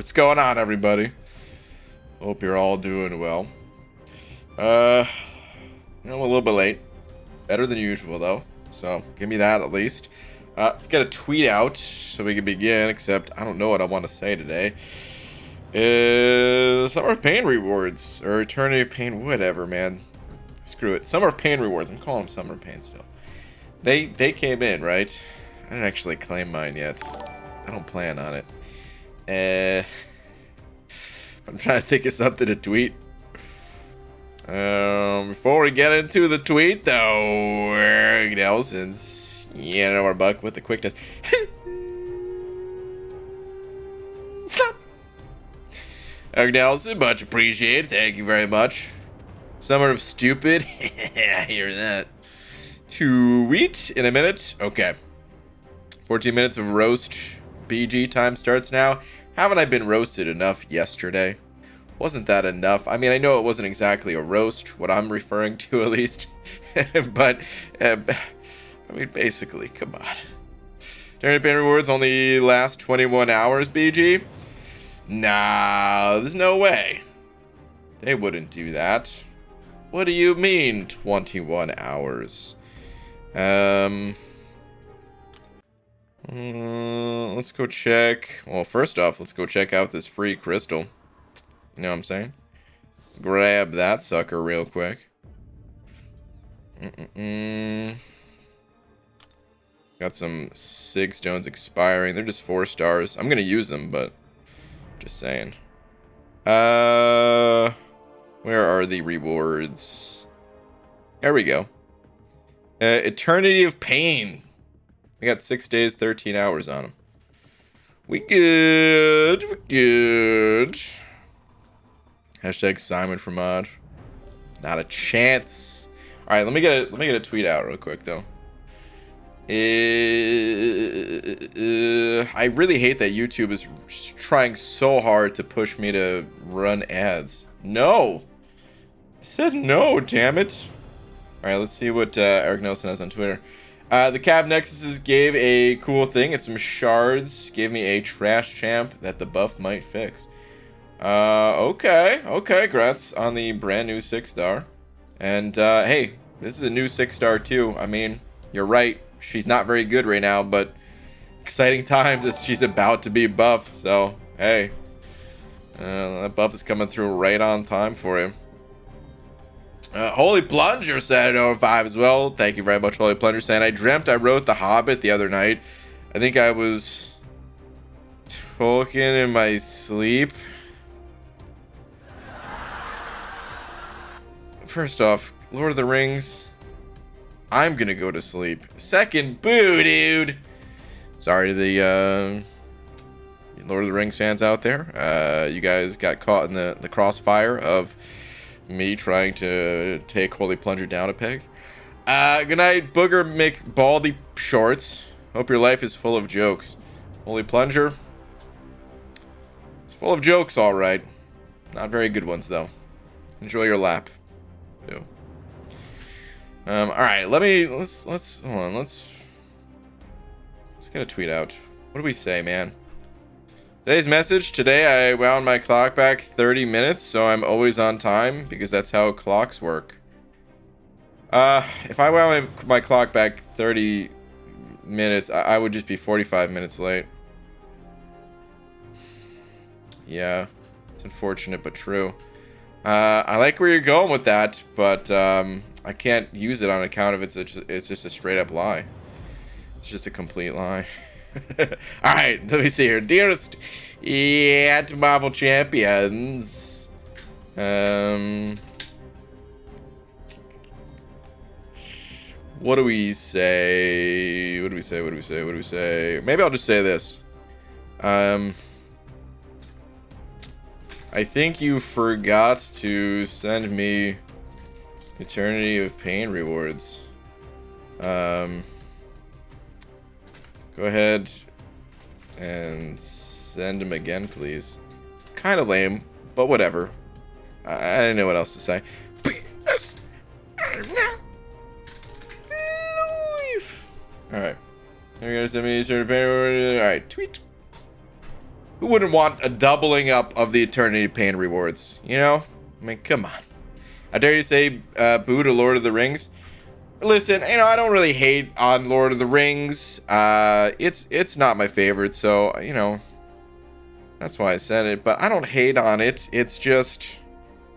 What's going on, everybody? Hope you're all doing well. I'm a little bit late. Better than usual, though. So, give me that at least. Let's get a tweet out so we can begin, except I don't know what I want to say today. Summer of Pain rewards, or Eternity of Pain, whatever, man. Screw it. Summer of Pain rewards. I'm calling them Summer of Pain still. They came in, right? I didn't actually claim mine yet. I don't plan on it. I'm trying to think of something to tweet. Before we get into the tweet, though, Nelson's, you know, our buck with the quickness. Nelson, much appreciated. Thank you very much. Summer of Stupid. I hear that. Tweet in a minute. Okay. 14 minutes of roast BG time starts now. Haven't I been roasted enough yesterday? Wasn't that enough? I mean, I know it wasn't exactly a roast, what I'm referring to at least. But, I mean, basically, come on. Eternity Pain rewards only last 21 hours, BG? Nah, there's no way. They wouldn't do that. What do you mean, 21 hours? Let's go check. Well, first off, let's go check out this free crystal. You know what I'm saying? Grab that sucker real quick. Got some sig stones expiring. They're just 4 stars. I'm gonna use them, but just saying. Where are the rewards? There we go. Eternity of Pain. We got 6 days, 13 hours on them. We good. We good. Hashtag Simon for mod. Not a chance. All right, let me get a tweet out real quick though. I really hate that YouTube is trying so hard to push me to run ads. No, I said no. Damn it. All right, let's see what Eric Nelson has on Twitter. The Cab Nexuses gave a cool thing. It's some shards. Gave me a trash champ that the buff might fix. Okay. Congrats on the brand new 6-star. And, hey, this is a new 6-star too. I mean, you're right. She's not very good right now, but exciting times as she's about to be buffed. So, hey, that buff is coming through right on time for you. Holy Plunger said over 5 as well. Thank you very much, Holy Plunger, saying I dreamt I wrote The Hobbit the other night. I think I was talking in my sleep. First off, Lord of the Rings, I'm gonna go to sleep. Second, boo, dude. Sorry to the Lord of the Rings fans out there. You guys got caught in the crossfire of me trying to take Holy Plunger down a peg. Good night, Booger McBaldy Shorts. Hope your life is full of jokes. Holy Plunger, it's full of jokes, all right. Not very good ones though. Enjoy your lap. Ew. All right, let's hold on. Let's get a tweet out. What do we say, man? Today's message. Today I wound my clock back 30 minutes, so I'm always on time because that's how clocks work. If I wound my clock back 30 minutes, I would just be 45 minutes late. Yeah, it's unfortunate but true. I like where you're going with that, but I can't use it on account of it's just a straight up lie. It's just a complete lie. Alright, let me see here. Dearest yet Marvel champions. What do we say? What do we say? Maybe I'll just say this. I think you forgot to send me Eternity of Pain rewards. Go ahead and send them again, please. Kind of lame, but whatever. I didn't know what else to say. Alright. You're gonna send me Eternity of Pain. Alright, tweet. Who wouldn't want a doubling up of the Eternity Pain rewards? You know? I mean, come on. I dare you say boo to Lord of the Rings. Listen, you know, I don't really hate on Lord of the Rings. It's not my favorite, so, you know, that's why I said it. But I don't hate on it. It's just,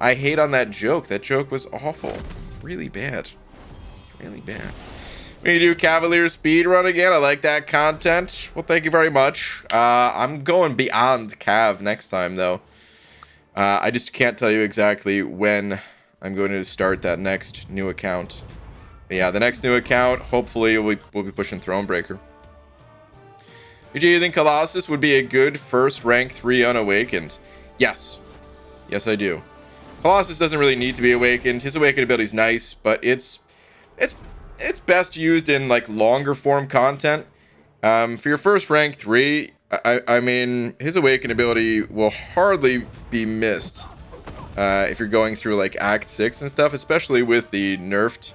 I hate on that joke. That joke was awful. Really bad. Really bad. We do Cavalier speed run again. I like that content. Well, thank you very much. I'm going beyond Cav next time, though. I just can't tell you exactly when I'm going to start that next new account. But yeah, the next new account, hopefully we'll be pushing Thronebreaker. Do you think Colossus would be a good first rank 3 unawakened? Yes. Yes, I do. Colossus doesn't really need to be awakened. His awakened ability is nice, but it's best used in like longer form content. For your first rank 3, I mean, his awakened ability will hardly be missed if you're going through like Act 6 and stuff, especially with the nerfed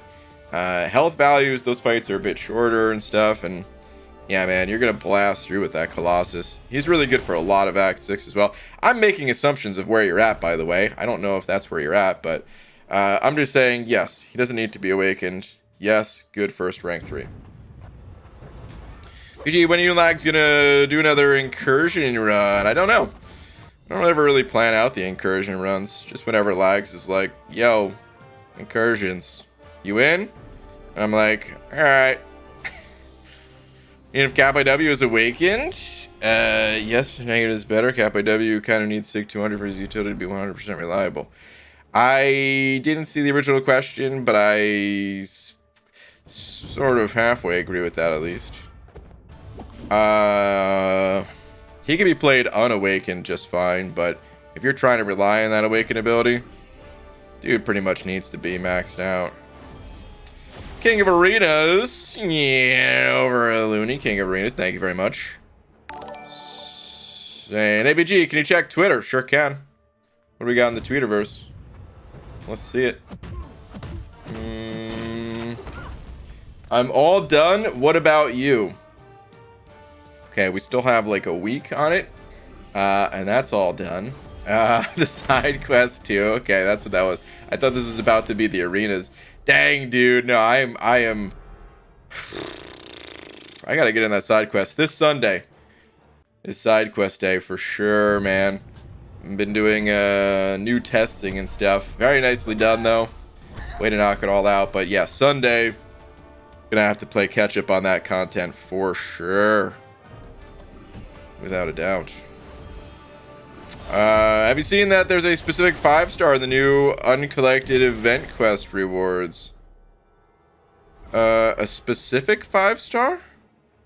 health values. Those fights are a bit shorter and stuff, and yeah, man, you're gonna blast through with that Colossus. He's really good for a lot of Act 6 as well. I'm making assumptions of where you're at, by the way. I don't know if that's where you're at, but I'm just saying, yes, he doesn't need to be awakened. Yes, good first rank 3. PG, when are you lags gonna do another incursion run? I don't know. I don't ever really plan out the incursion runs. Just whenever lags is like, yo, incursions, you in? And I'm like, alright. And if Cap IW is awakened, yes, negative is better. Cap IW kind of needs SIG 200 for his utility to be 100% reliable. I didn't see the original question, but I sort of halfway agree with that at least. He can be played unawakened just fine, but if you're trying to rely on that awakened ability, dude pretty much needs to be maxed out. King of Arenas. Yeah, over a Looney. King of Arenas. Thank you very much. And ABG, can you check Twitter? Sure can. What do we got in the Twitterverse? Let's see it. I'm all done. What about you? Okay, we still have like a week on it. And that's all done. The side quest too. Okay, that's what that was. I thought this was about to be the arenas. Dang, dude. No, I am. I gotta get in that side quest. This Sunday is side quest day for sure, man. I've been doing new testing and stuff. Very nicely done, though. Way to knock it all out. But yeah, Sunday, gonna have to play catch up on that content for sure. Without a doubt. Have you seen that there's a specific 5-star in the new uncollected event quest rewards? A specific 5-star?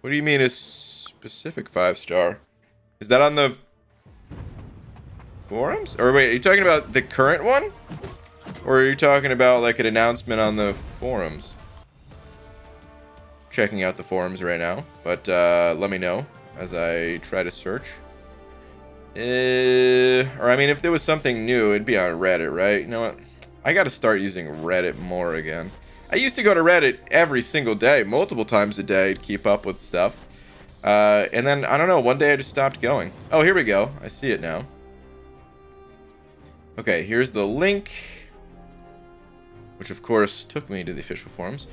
What do you mean a specific 5-star? Is that on the forums? Or wait, are you talking about the current one? Or are you talking about like an announcement on the forums? Checking out the forums right now, but let me know as I try to search. Or I mean, if there was something new, it'd be on Reddit, right? You know what? I gotta start using Reddit more again. I used to go to Reddit every single day, multiple times a day, to keep up with stuff. And then, I don't know, one day I just stopped going. Oh, here we go. I see it now. Okay, here's the link. Which, of course, took me to the official forums.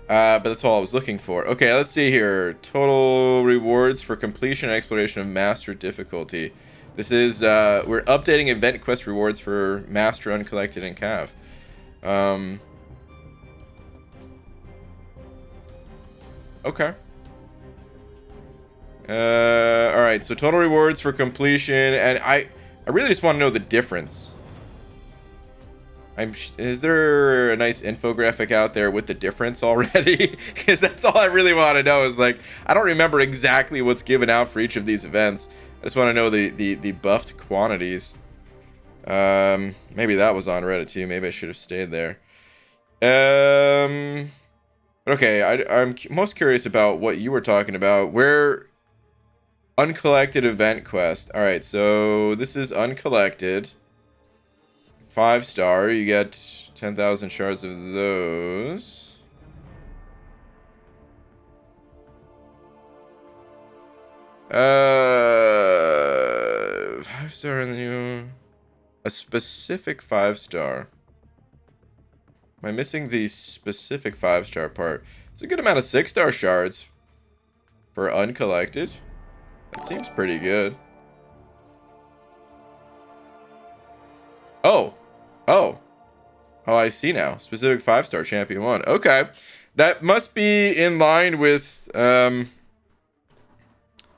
But that's all I was looking for. Okay, let's see here. Total rewards for completion and exploration of master difficulty. This is, we're updating event quest rewards for Master, Uncollected, and Cav. Okay. Alright, so total rewards for completion, and I really just want to know the difference. Is there a nice infographic out there with the difference already? Because that's all I really want to know is, like, I don't remember exactly what's given out for each of these events. I just want to know the buffed quantities. Maybe that was on Reddit too. Maybe I should have stayed there. Okay, I'm most curious about what you were talking about. Where uncollected event quest. All right, so this is uncollected. 5-star. You get 10,000 shards of those. A specific 5-star. Am I missing the specific 5-star part? It's a good amount of 6-star shards for uncollected. That seems pretty good. Oh, I see now. Specific 5-star champion 1. Okay, that must be in line with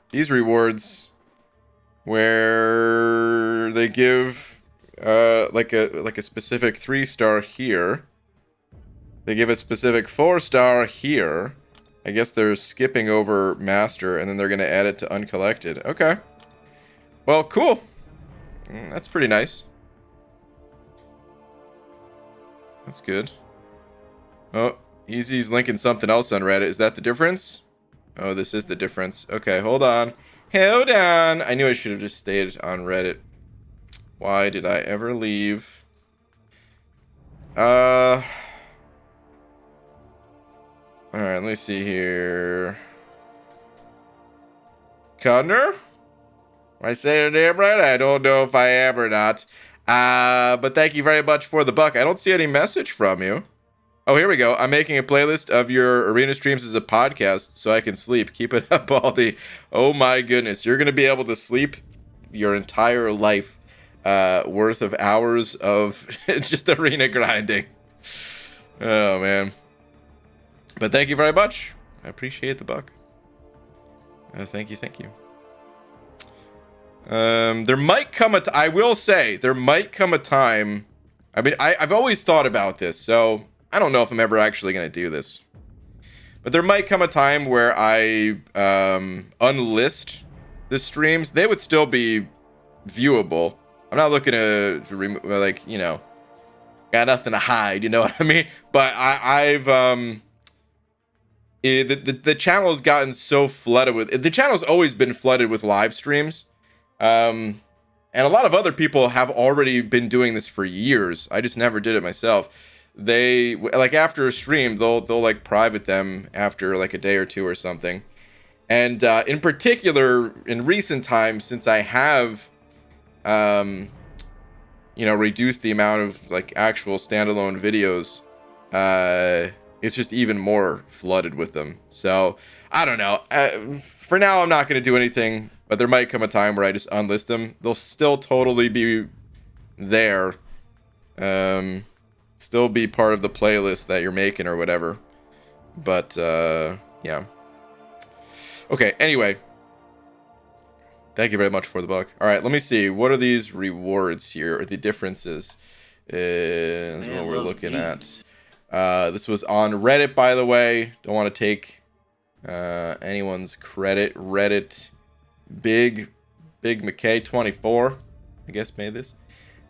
these rewards, where they give like a specific 3-star here. They give a specific 4-star here. I guess they're skipping over master, and then they're gonna add it to uncollected. Okay. Well, cool. That's pretty nice. That's good. Oh, Easy's linking something else on Reddit. Is that the difference? Oh, this is the difference. Okay, hold on. Hold on. I knew I should have just stayed on Reddit. Why did I ever leave? Alright, let me see here. Connor? Am I saying your name right? I don't know if I am or not. But thank you very much for the buck. I don't see any message from you. Oh, here we go. I'm making a playlist of your arena streams as a podcast so I can sleep. Keep it up, Baldy. Oh my goodness. You're going to be able to sleep your entire life worth of hours of just arena grinding. Oh, man. But thank you very much. I appreciate the buck. Thank you. There might come a I will say, there might come a time. I mean, I've always thought about this, so I don't know if I'm ever actually going to do this. But there might come a time where I unlist the streams. They would still be viewable. I'm not looking to remove, like, you know, got nothing to hide, you know what I mean? But the channel's gotten so flooded with, the channel's always been flooded with live streams. And a lot of other people have already been doing this for years. I just never did it myself. They, like, after a stream, they'll like private them after like a day or two or something. And in particular, in recent times, since I have you know, reduced the amount of like actual standalone videos, it's just even more flooded with them. So I don't know. For now, I'm not going to do anything, but there might come a time where I just unlist them. They'll still totally be there. Still be part of the playlist that you're making or whatever. But yeah. Okay, anyway. Thank you very much for the buck. All right, let me see. What are these rewards here, or the differences in what we're looking at? This was on Reddit, by the way. Don't want to take anyone's credit. Reddit, Big McKay 24, I guess, made this.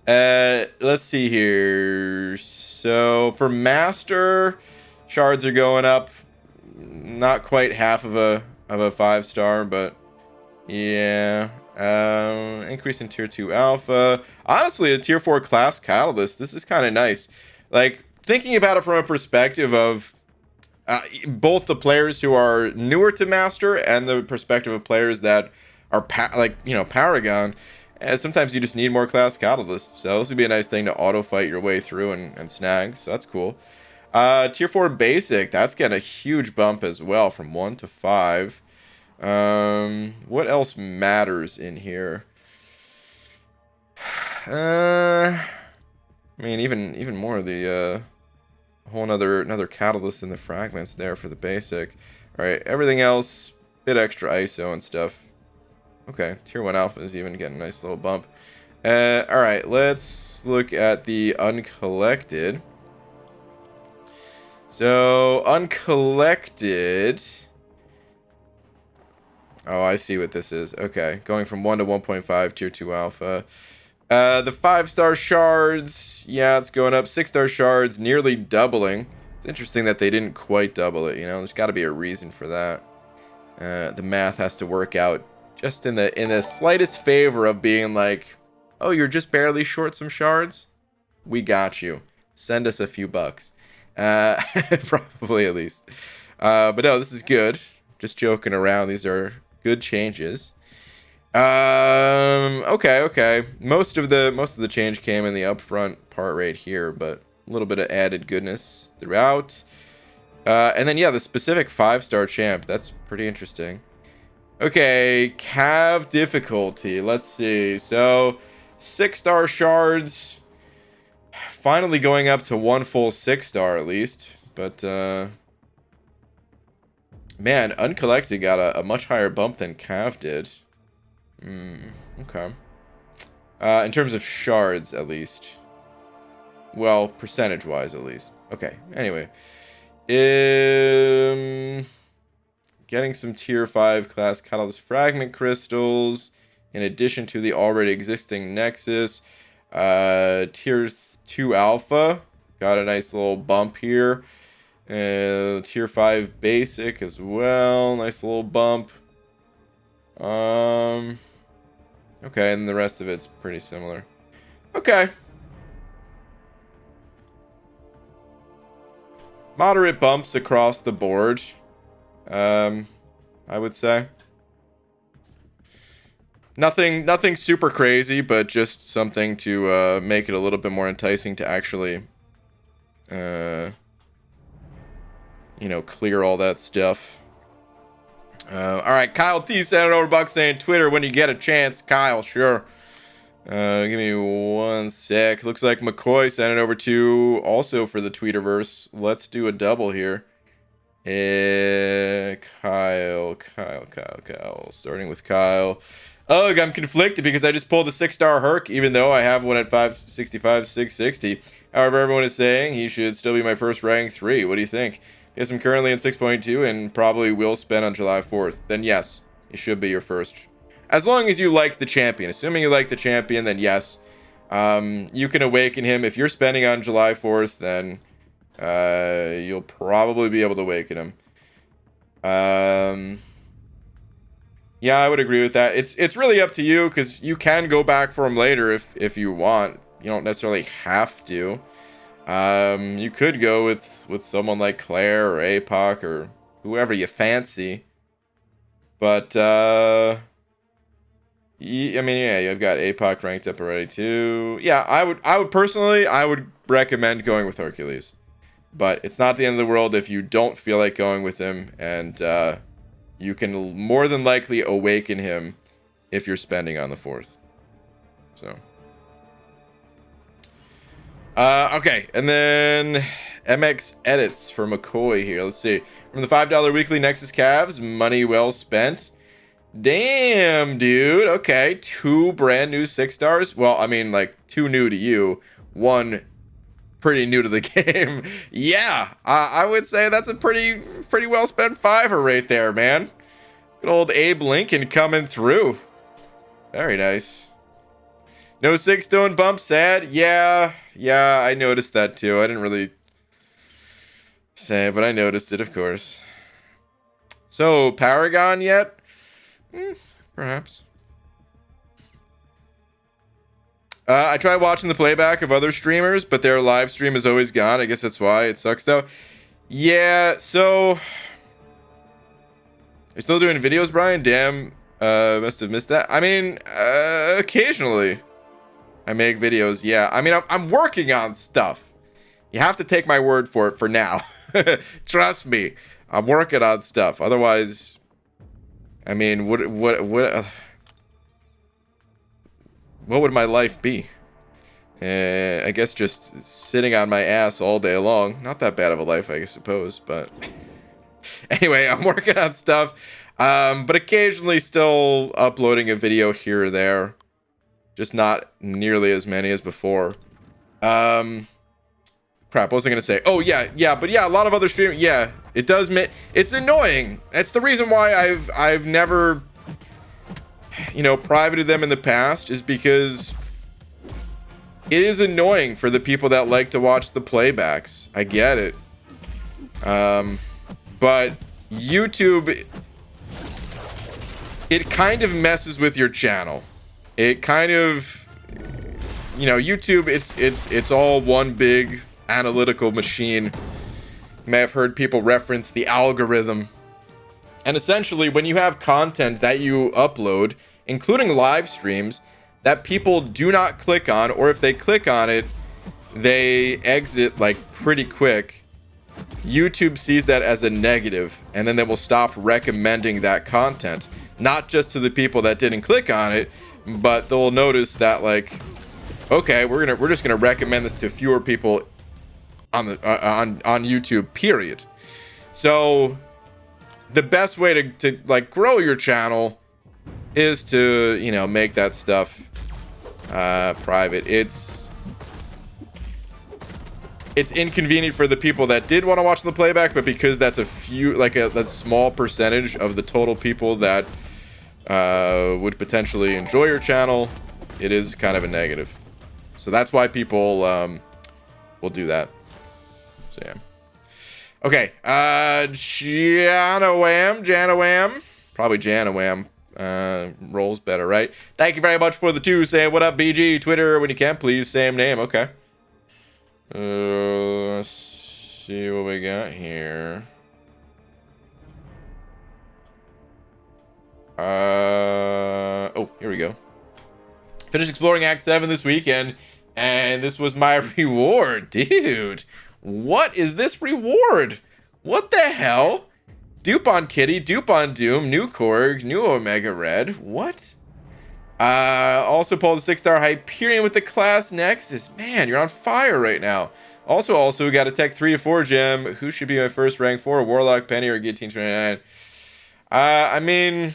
Let's see here. So for master, shards are going up. Not quite half of a 5-star, but yeah. Increase in tier 2 alpha. Honestly, a tier 4 class catalyst. This is kind of nice. Like, thinking about it from a perspective of both the players who are newer to master and the perspective of players that are like, you know, Paragon. Sometimes you just need more class catalysts. So this would be a nice thing to auto fight your way through and snag. So that's cool. Tier 4 basic. That's getting a huge bump as well from 1 to 5. What else matters in here? I mean, even more of the whole another catalyst in the fragments there for the basic. All right, everything else, bit extra ISO and stuff. Okay, tier 1 alpha is even getting a nice little bump. All right, let's look at the uncollected. So uncollected. Oh, I see what this is. Okay, going from 1 to 1.5, tier 2 alpha. The 5-star shards, yeah, it's going up. 6-star shards, nearly doubling. It's interesting that they didn't quite double it, you know? There's got to be a reason for that. The math has to work out just in the slightest favor of being like, oh, you're just barely short some shards? We got you. Send us a few bucks. Probably, at least. But no, this is good. Just joking around. These are good changes. Okay. Most of the change came in the upfront part right here, but a little bit of added goodness throughout. And then yeah, the specific 5-star champ. That's pretty interesting. Okay, Cav difficulty. Let's see. So 6-star shards. Finally going up to 1 full 6-star at least. But man, Uncollected got a much higher bump than Cav did. Okay. In terms of shards, at least. Well, percentage-wise, at least. Okay, anyway. Getting some tier 5 class catalyst fragment crystals in addition to the already existing nexus. Tier 2 alpha got a nice little bump here. Tier 5 basic as well, nice little bump. Okay, and the rest of it's pretty similar. Okay. Moderate bumps across the board. I would say. Nothing super crazy, but just something to make it a little bit more enticing to actually clear all that stuff. All right, Kyle T sent it over buck saying Twitter when you get a chance. Kyle, sure. Give me 1 sec. Looks like McCoy sent it over to also for the Tweeterverse. Let's do a double here. Kyle. Starting with Kyle. Ugh, I'm conflicted because I just pulled a 6-star Herc, even though I have one at 565, 660. However, everyone is saying he should still be my first rank 3. What do you think? Yes, I'm currently in 6.2 and probably will spend on July 4th. Then yes, he should be your first. As long as you like the champion. Assuming you like the champion, then yes. You can awaken him. If you're spending on July 4th, then you'll probably be able to awaken him. Yeah, I would agree with that. It's really up to you because you can go back for him later if you want. You don't necessarily have to. You could go with someone like Claire or APOC or whoever you fancy. But I mean, yeah, you've got APOC ranked up already too. Yeah, I would personally recommend going with Hercules. But it's not the end of the world if you don't feel like going with him, and you can more than likely awaken him if you're spending on the 4th. So. Okay, and then MX Edits for McCoy here. Let's see. From the $5 weekly Nexus Cavs, money well spent. Damn, dude. Okay, 2 brand new 6-stars. Well, I mean, like 2 new to you, 1 pretty new to the game. Yeah, I would say that's a pretty well spent $5 right there, man. Good old Abe Lincoln coming through. Very nice. No 6-stone bump, sad. Yeah, I noticed that too. I didn't really say, but I noticed it, of course. So, Paragon yet? Perhaps. I tried watching the playback of other streamers, but their live stream is always gone. I guess that's why. It sucks, though. Yeah, so... You're still doing videos, Brian? Damn, must have missed that. I mean, occasionally I make videos, yeah. I mean, I'm working on stuff. You have to take my word for it for now. Trust me, I'm working on stuff. Otherwise, I mean, what would my life be? I guess just sitting on my ass all day long. Not that bad of a life, I suppose, but anyway, I'm working on stuff, but occasionally still uploading a video here or there. Just not nearly as many as before. Crap, what was I gonna say? Oh, yeah, but yeah, a lot of other streamers, yeah, it does, it's annoying. That's the reason why I've never, privated them in the past, is because it is annoying for the people that like to watch the playbacks. I get it. But YouTube, it kind of messes with your channel. It kind of, YouTube, it's all one big analytical machine. You may have heard people reference the algorithm. And essentially, when you have content that you upload, including live streams, that people do not click on, or if they click on it, they exit like pretty quick. YouTube sees that as a negative, and then they will stop recommending that content, not just to the people that didn't click on it, but they'll notice that, like, okay, we're just gonna recommend this to fewer people on the on YouTube, period. So the best way to like grow your channel is to, you know, make that stuff private. It's inconvenient for the people that did want to watch the playback, but because that's a few, like a small percentage of the total people that would potentially enjoy your channel, it is kind of a negative. So that's why people will do that. So yeah. Okay, Janawam, probably Janawam rolls better, right? Thank you very much for the 2. Say what up, BG. Twitter when you can, please. Same name. Okay. Let's see what we got here. Oh, here we go. Finished exploring Act 7 this weekend, and this was my reward, dude. What is this reward? What the hell? Dupe on Kitty, dupe on Doom, new Korg, new Omega Red. What? Also pulled the 6-star Hyperion with the class Nexus. Man, you're on fire right now. Also, we got a Tech 3 to 4 gem. Who should be my first rank 4? Warlock, Penny, or Guillotine 29? I mean,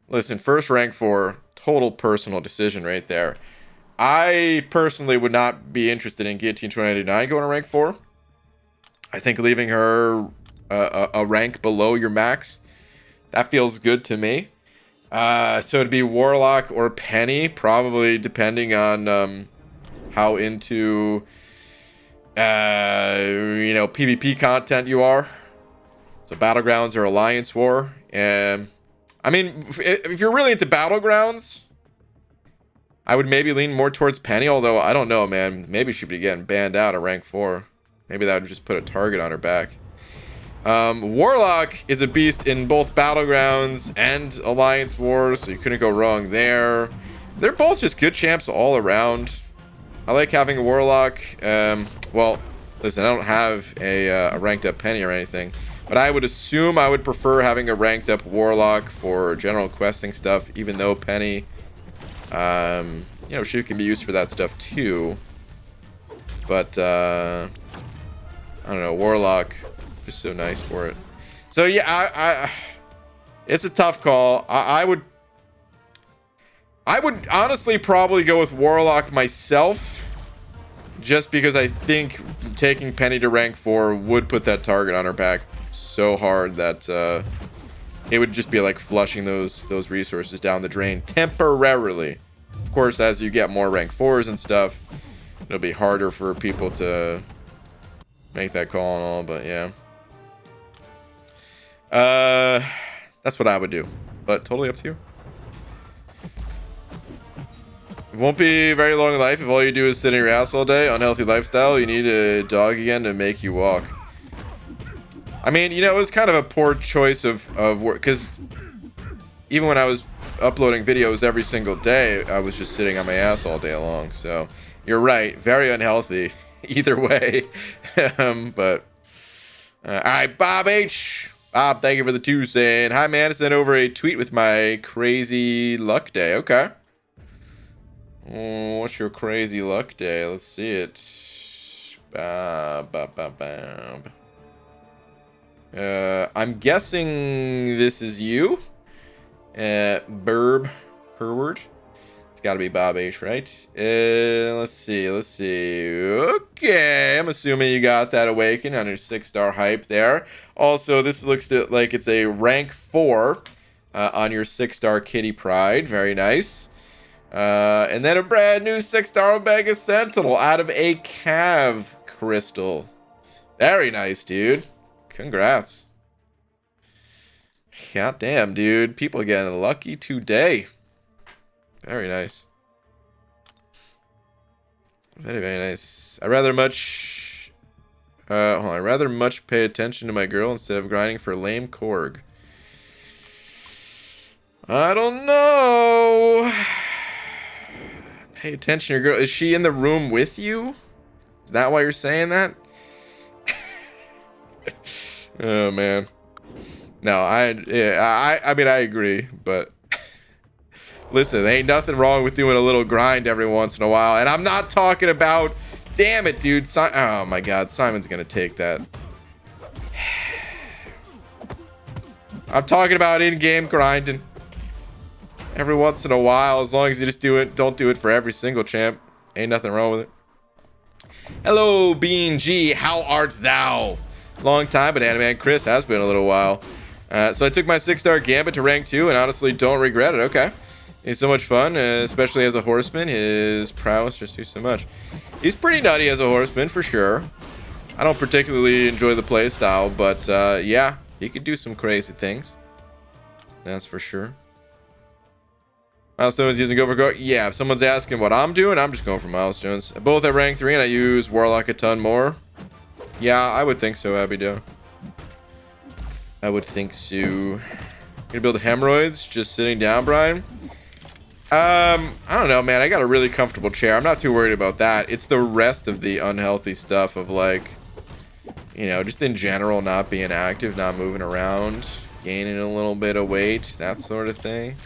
listen, first rank 4, total personal decision right there. I personally would not be interested in Guillotine 299 going to rank 4. I think leaving her a rank below your max, that feels good to me. So it'd be Warlock or Penny, probably depending on how into you know, PvP content you are. So Battlegrounds or Alliance War. I mean, if you're really into Battlegrounds, I would maybe lean more towards Penny, although I don't know, man. Maybe she would be getting banned out of rank 4. Maybe that would just put a target on her back. Warlock is a beast in both Battlegrounds and Alliance Wars, so you couldn't go wrong there. They're both just good champs all around. I like having a Warlock. Well, listen, I don't have a ranked up Penny or anything, but I would assume I would prefer having a ranked up Warlock for general questing stuff, even though Penny, you know, she can be used for that stuff too. But I don't know, Warlock just so nice for it. So yeah, I it's a tough call. I would honestly probably go with Warlock myself, just because I think taking Penny to rank 4 would put that target on her back so hard that it would just be like flushing those resources down the drain temporarily. Of course, as you get more rank 4s and stuff, it'll be harder for people to make that call and all, but yeah. That's what I would do, but totally up to you. It won't be very long in life if all you do is sit in your house all day. Unhealthy lifestyle. You need a dog again to make you walk. I mean, you know, it was kind of a poor choice of work, because even when I was uploading videos every single day, I was just sitting on my ass all day long. So you're right, very unhealthy either way. But all right, Bob H. Bob, thank you for the 2 saying, hi man, I sent over a tweet with my crazy luck day. Okay. What's your crazy luck day? Let's see it. I'm guessing this is you. Burb Herward. It's got to be Bob H, right? Let's see. Okay, I'm assuming you got that awaken on your 6-star hype there. Also, this looks like it's a rank 4 on your 6-star Kitty Pride. Very nice. And then a brand new 6-star Omega Sentinel out of a Cav Crystal. Very nice, dude. Congrats. God damn, dude. People getting lucky today. Very nice. Very, very nice. I'd rather much pay attention to my girl instead of grinding for lame Korg. I don't know. Pay attention, your girl. Is she in the room with you? Is that why you're saying that? Oh man. No, I mean I agree, but listen, ain't nothing wrong with doing a little grind every once in a while. And I'm not talking about, damn it, dude. Oh my God, Simon's gonna take that. I'm talking about in-game grinding every once in a while, as long as you just do it. Don't do it for every single champ. Ain't nothing wrong with it. Hello, Bean G. How art thou? Long time, but Animan Chris has been a little while. So I took my 6-star Gambit to rank 2 and honestly don't regret it. Okay. He's so much fun, especially as a horseman. His prowess just do so much. He's pretty nutty as a horseman for sure. I don't particularly enjoy the playstyle, but yeah, he could do some crazy things. That's for sure. Milestones using Go for Go. Yeah, if someone's asking what I'm doing, I'm just going for milestones. Both at rank 3 and I use Warlock a ton more. Yeah, I would think so, Abby Doe. I would think so. Gonna build hemorrhoids just sitting down, Brian. I don't know, man. I got a really comfortable chair. I'm not too worried about that. It's the rest of the unhealthy stuff of like, you know, just in general, not being active, not moving around, gaining a little bit of weight, that sort of thing.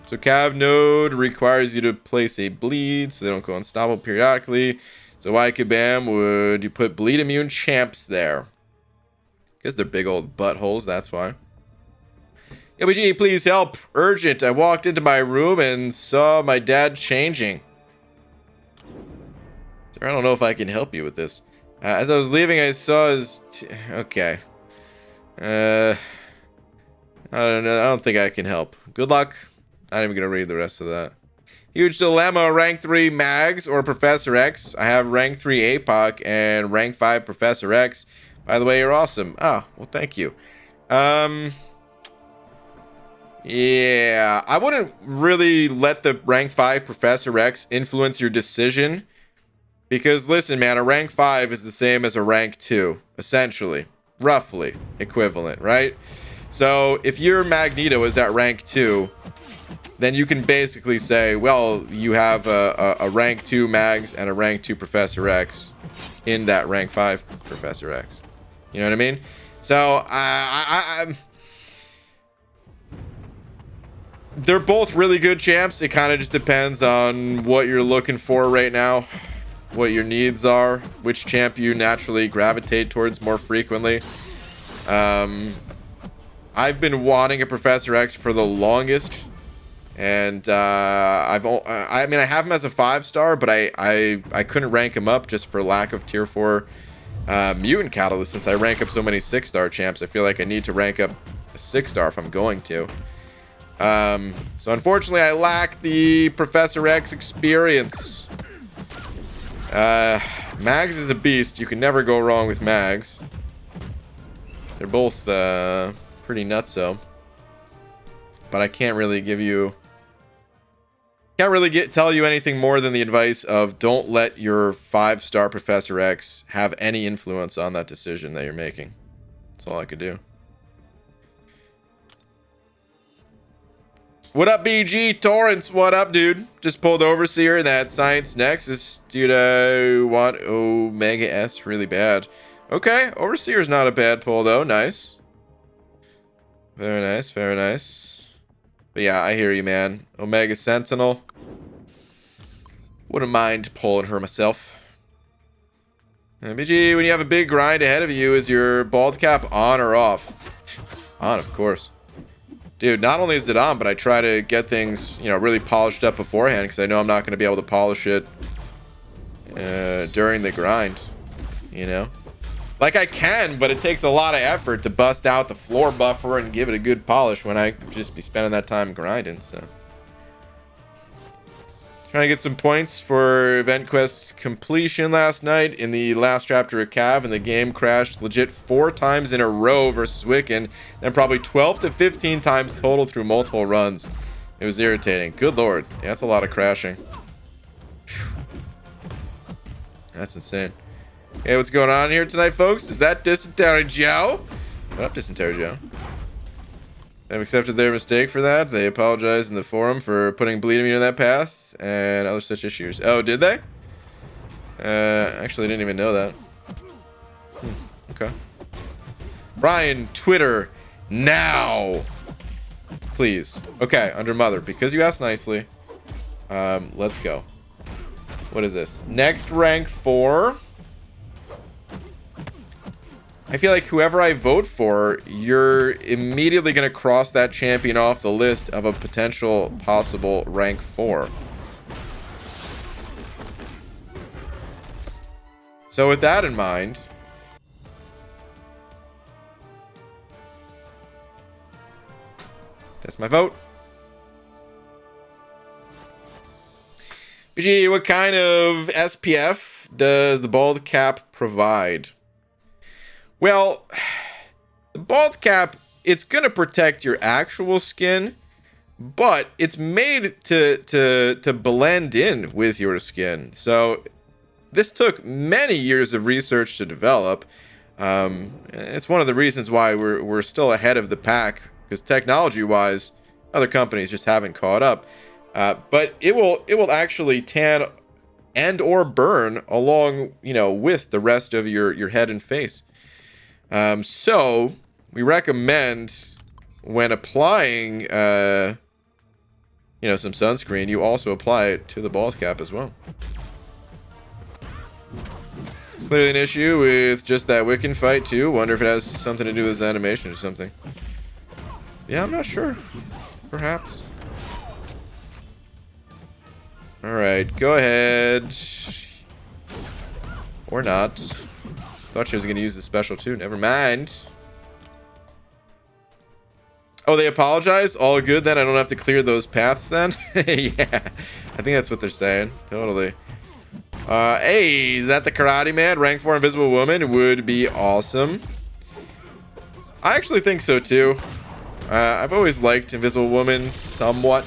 So Cav node requires you to place a bleed so they don't go unstoppable periodically. So why, Kabam, would you put bleed immune champs there? Because they're big old buttholes, that's why. LBG, please help. Urgent. I walked into my room and saw my dad changing. Sir, I don't know if I can help you with this. As I was leaving, I saw his... Okay. I don't know. I don't think I can help. Good luck. Not even going to read the rest of that. Huge dilemma. Rank 3 Mags or Professor X. I have rank 3 APOC and rank 5 Professor X. By the way, you're awesome. Oh, well, thank you. Yeah, I wouldn't really let the rank 5 Professor X influence your decision. Because, listen, man, a rank 5 is the same as a rank 2. Essentially. Roughly equivalent, right? So, if your Magneto is at rank 2, then you can basically say, well, you have a rank 2 Mags and a rank 2 Professor X in that rank 5 Professor X. You know what I mean? So, they're both really good champs. It kind of just depends on what you're looking for right now, what your needs are, which champ you naturally gravitate towards more frequently. I've been wanting a Professor X for the longest, and I mean, I have him as a 5-star, but I couldn't rank him up just for lack of tier 4 mutant catalyst. Since I rank up so many 6-star champs, I feel like I need to rank up a 6-star if I'm going to. So unfortunately, I lack the Professor X experience. Mags is a beast. You can never go wrong with Mags. They're both pretty nutso. But I can't really give you... Can't really tell you anything more than the advice of don't let your 5-star Professor X have any influence on that decision that you're making. That's all I could do. What up, BG? Torrance, what up, dude? Just pulled Overseer in that Science Nexus. Dude, I want Omega S really bad. Okay, Overseer's not a bad pull, though. Nice. Very nice, very nice. But yeah, I hear you, man. Omega Sentinel. Wouldn't mind pulling her myself. BG, when you have a big grind ahead of you, is your bald cap on or off? On, of course. Dude, not only is it on, but I try to get things, you know, really polished up beforehand because I know I'm not going to be able to polish it during the grind, you know? Like I can, but it takes a lot of effort to bust out the floor buffer and give it a good polish when I just be spending that time grinding, so. Trying to get some points for Event Quest's completion last night in the last chapter of Cav, and the game crashed legit 4 times in a row versus Wiccan, and probably 12 to 15 times total through multiple runs. It was irritating. Good lord. Yeah, that's a lot of crashing. Whew. That's insane. Hey, what's going on here tonight, folks? Is that Dysentery Joe? What up, Dysentery Joe? They've accepted their mistake for that. They apologized in the forum for putting Bleed Immune on that path and other such issues. Oh, did they? Actually, I didn't even know that. Okay. Brian, Twitter, now. Please. Okay, under Mother. Because you asked nicely. Let's go. What is this? Next rank 4. I feel like whoever I vote for, you're immediately going to cross that champion off the list of a potential possible rank 4. So with that in mind, that's my vote. BG, what kind of SPF does the bald cap provide? Well, the bald cap, it's going to protect your actual skin, but it's made to blend in with your skin. So this took many years of research to develop. It's one of the reasons why we're still ahead of the pack, because technology-wise, other companies just haven't caught up. But it will actually tan and or burn along, with the rest of your head and face. So we recommend when applying, some sunscreen, you also apply it to the bald cap as well. It's clearly an issue with just that Wiccan fight too. Wonder if it has something to do with his animation or something. Yeah, I'm not sure. Perhaps. Alright, go ahead. Or not. Thought she was going to use the special too. Never mind. Oh, they apologized? All good then? I don't have to clear those paths then? Yeah. I think that's what they're saying. Totally. Hey, is that the Karate Man? Rank 4 Invisible Woman would be awesome. I actually think so too. I've always liked Invisible Woman somewhat.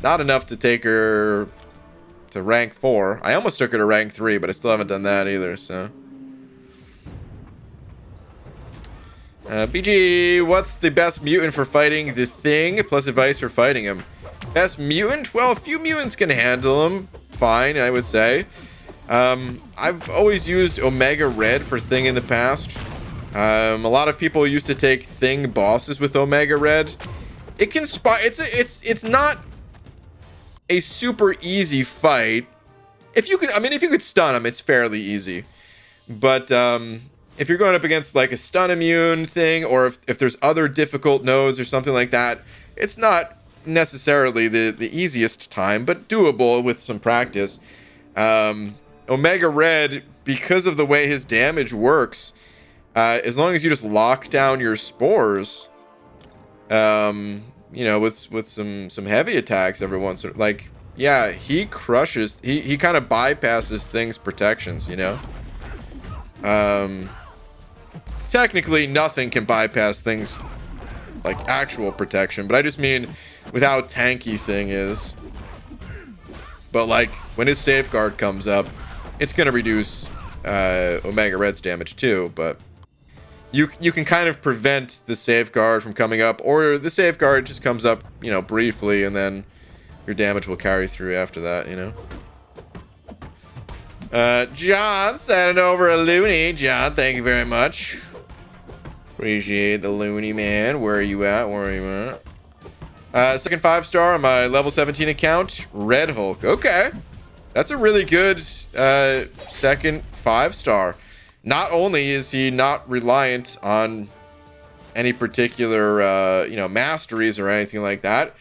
Not enough to take her to rank 4. I almost took her to rank 3, but I still haven't done that either, so. BG, what's the best mutant for fighting the Thing, plus advice for fighting him? Best mutant? Well, a few mutants can handle him fine, I would say. I've always used Omega Red for Thing in the past. A lot of people used to take Thing bosses with Omega Red. It can it's not a super easy fight. If you could stun him, it's fairly easy. But if you're going up against like a stun immune thing, or if there's other difficult nodes or something like that, it's not necessarily the easiest time, but doable with some practice. Omega Red, because of the way his damage works, as long as you just lock down your spores, with some heavy attacks every once in, like, yeah, he crushes. He kind of bypasses Thing's protections, Technically, nothing can bypass Thing's like actual protection, but I just mean with how tanky Thing is. But like when his safeguard comes up, it's gonna reduce Omega Red's damage too. But you can kind of prevent the safeguard from coming up, or the safeguard just comes up, briefly, and then your damage will carry through after that, John sending over a loony. John, thank you very much. Appreciate the loony, man. Where are you at? Second 5-star on my level 17 account, Red Hulk. Okay. That's a really good second 5-star. Not only is he not reliant on any particular, masteries or anything like that,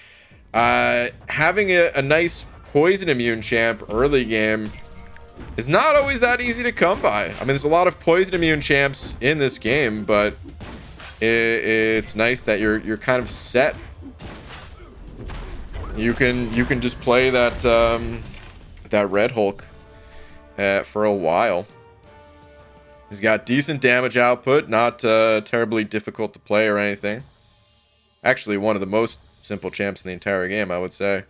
having a nice poison immune champ early game is not always that easy to come by. I mean, there's a lot of poison immune champs in this game, but it's nice that you're kind of set. You can just play that Red Hulk for a while. He's got decent damage output, not terribly difficult to play or anything. Actually, one of the most simple champs in the entire game, I would say.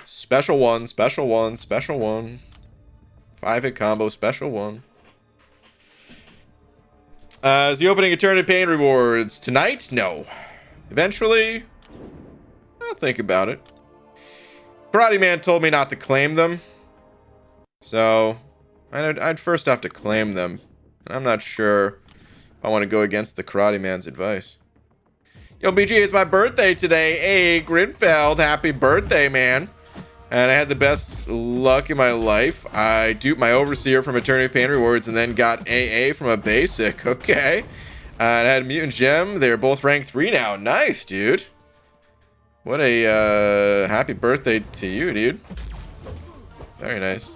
Special one, special one, special one. 5-hit combo, special one. Is the opening Eternity Pain rewards tonight? No. Eventually, I'll think about it. Karate Man told me not to claim them. So, I'd first have to claim them. I'm not sure I want to go against the Karate Man's advice. Yo, BG, it's my birthday today. Hey, Gridfeld, happy birthday, man. And I had the best luck in my life. I duped my overseer from Eternity of Pain Rewards and then got AA from a basic. Okay. And I had Mutant Gem. They're both ranked 3 now. Nice, dude. What a happy birthday to you, dude. Very nice.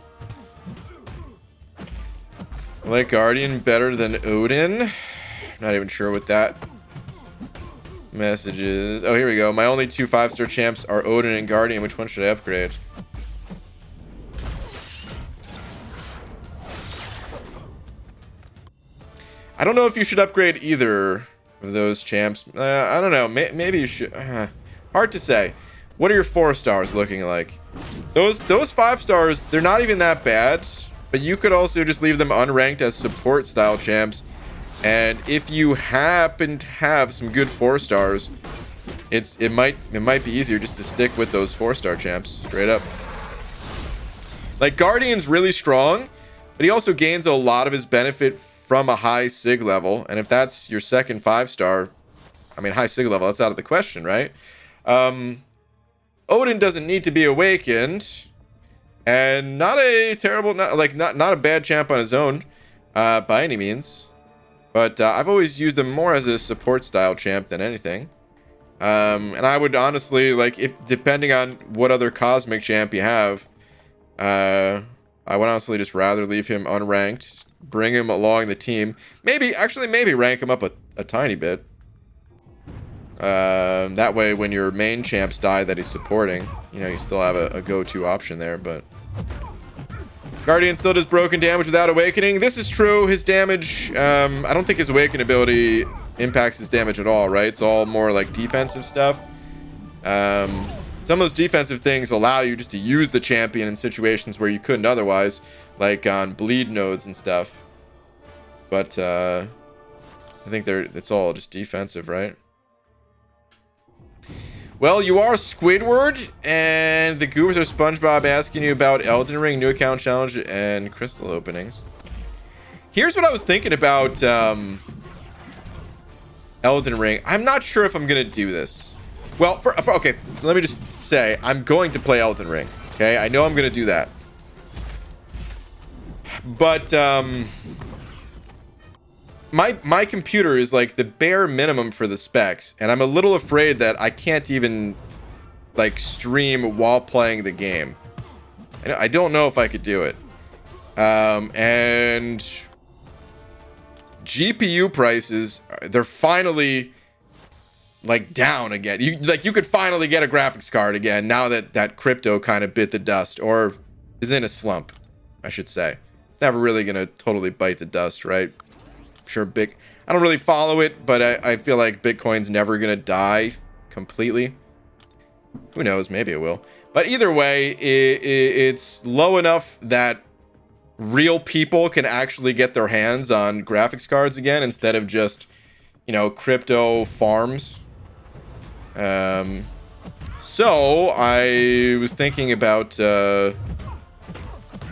I like Guardian better than Odin. Not even sure what that message is. Oh, here we go. My only 2 5-star champs are Odin and Guardian. Which one should I upgrade? I don't know if you should upgrade either of those champs. I don't know. Maybe you should. Hard to say. What are your 4 stars looking like? Those 5 stars, they're not even that bad. But you could also just leave them unranked as support style champs. And if you happen to have some good 4 stars, it might be easier just to stick with those 4-star champs straight up. Like Guardian's really strong, but he also gains a lot of his benefit from a high sig level. And if that's your second 5-star, I mean high sig level, that's out of the question, right? Odin doesn't need to be awakened, and not a terrible, not a bad champ on his own by any means. But I've always used him more as a support style champ than anything. And I would honestly, like, if depending on what other cosmic champ you have, I would honestly just rather leave him unranked, bring him along the team. Maybe rank him up a tiny bit. That way, when your main champs die that he's supporting, you know, you still have a go-to option there. But Guardian still does broken damage without awakening. This is true. His damage, I don't think his awaken ability impacts his damage at all, right? It's all more like defensive stuff. Some of those defensive things allow you just to use the champion in situations where you couldn't otherwise, like on bleed nodes and stuff. But I think it's all just defensive, right? Well, you are Squidward, and the Goobers are SpongeBob asking you about Elden Ring, new account challenge, and crystal openings. Here's what I was thinking about Elden Ring. I'm not sure if I'm going to do this. Well, okay, let me just say, I'm going to play Elden Ring. Okay, I know I'm going to do that. But my computer is like the bare minimum for the specs, and I'm a little afraid that I can't even like stream while playing the game. I don't know if I could do it. And GPU prices, they're finally like down again. You could finally get a graphics card again now that crypto kind of bit the dust, or is in a slump, I should say. It's never really gonna totally bite the dust, right? Sure, I don't really follow it, but I feel like Bitcoin's never gonna die completely. Who knows? Maybe it will. But either way, it's low enough that real people can actually get their hands on graphics cards again instead of just, you know, crypto farms. So I was thinking about, you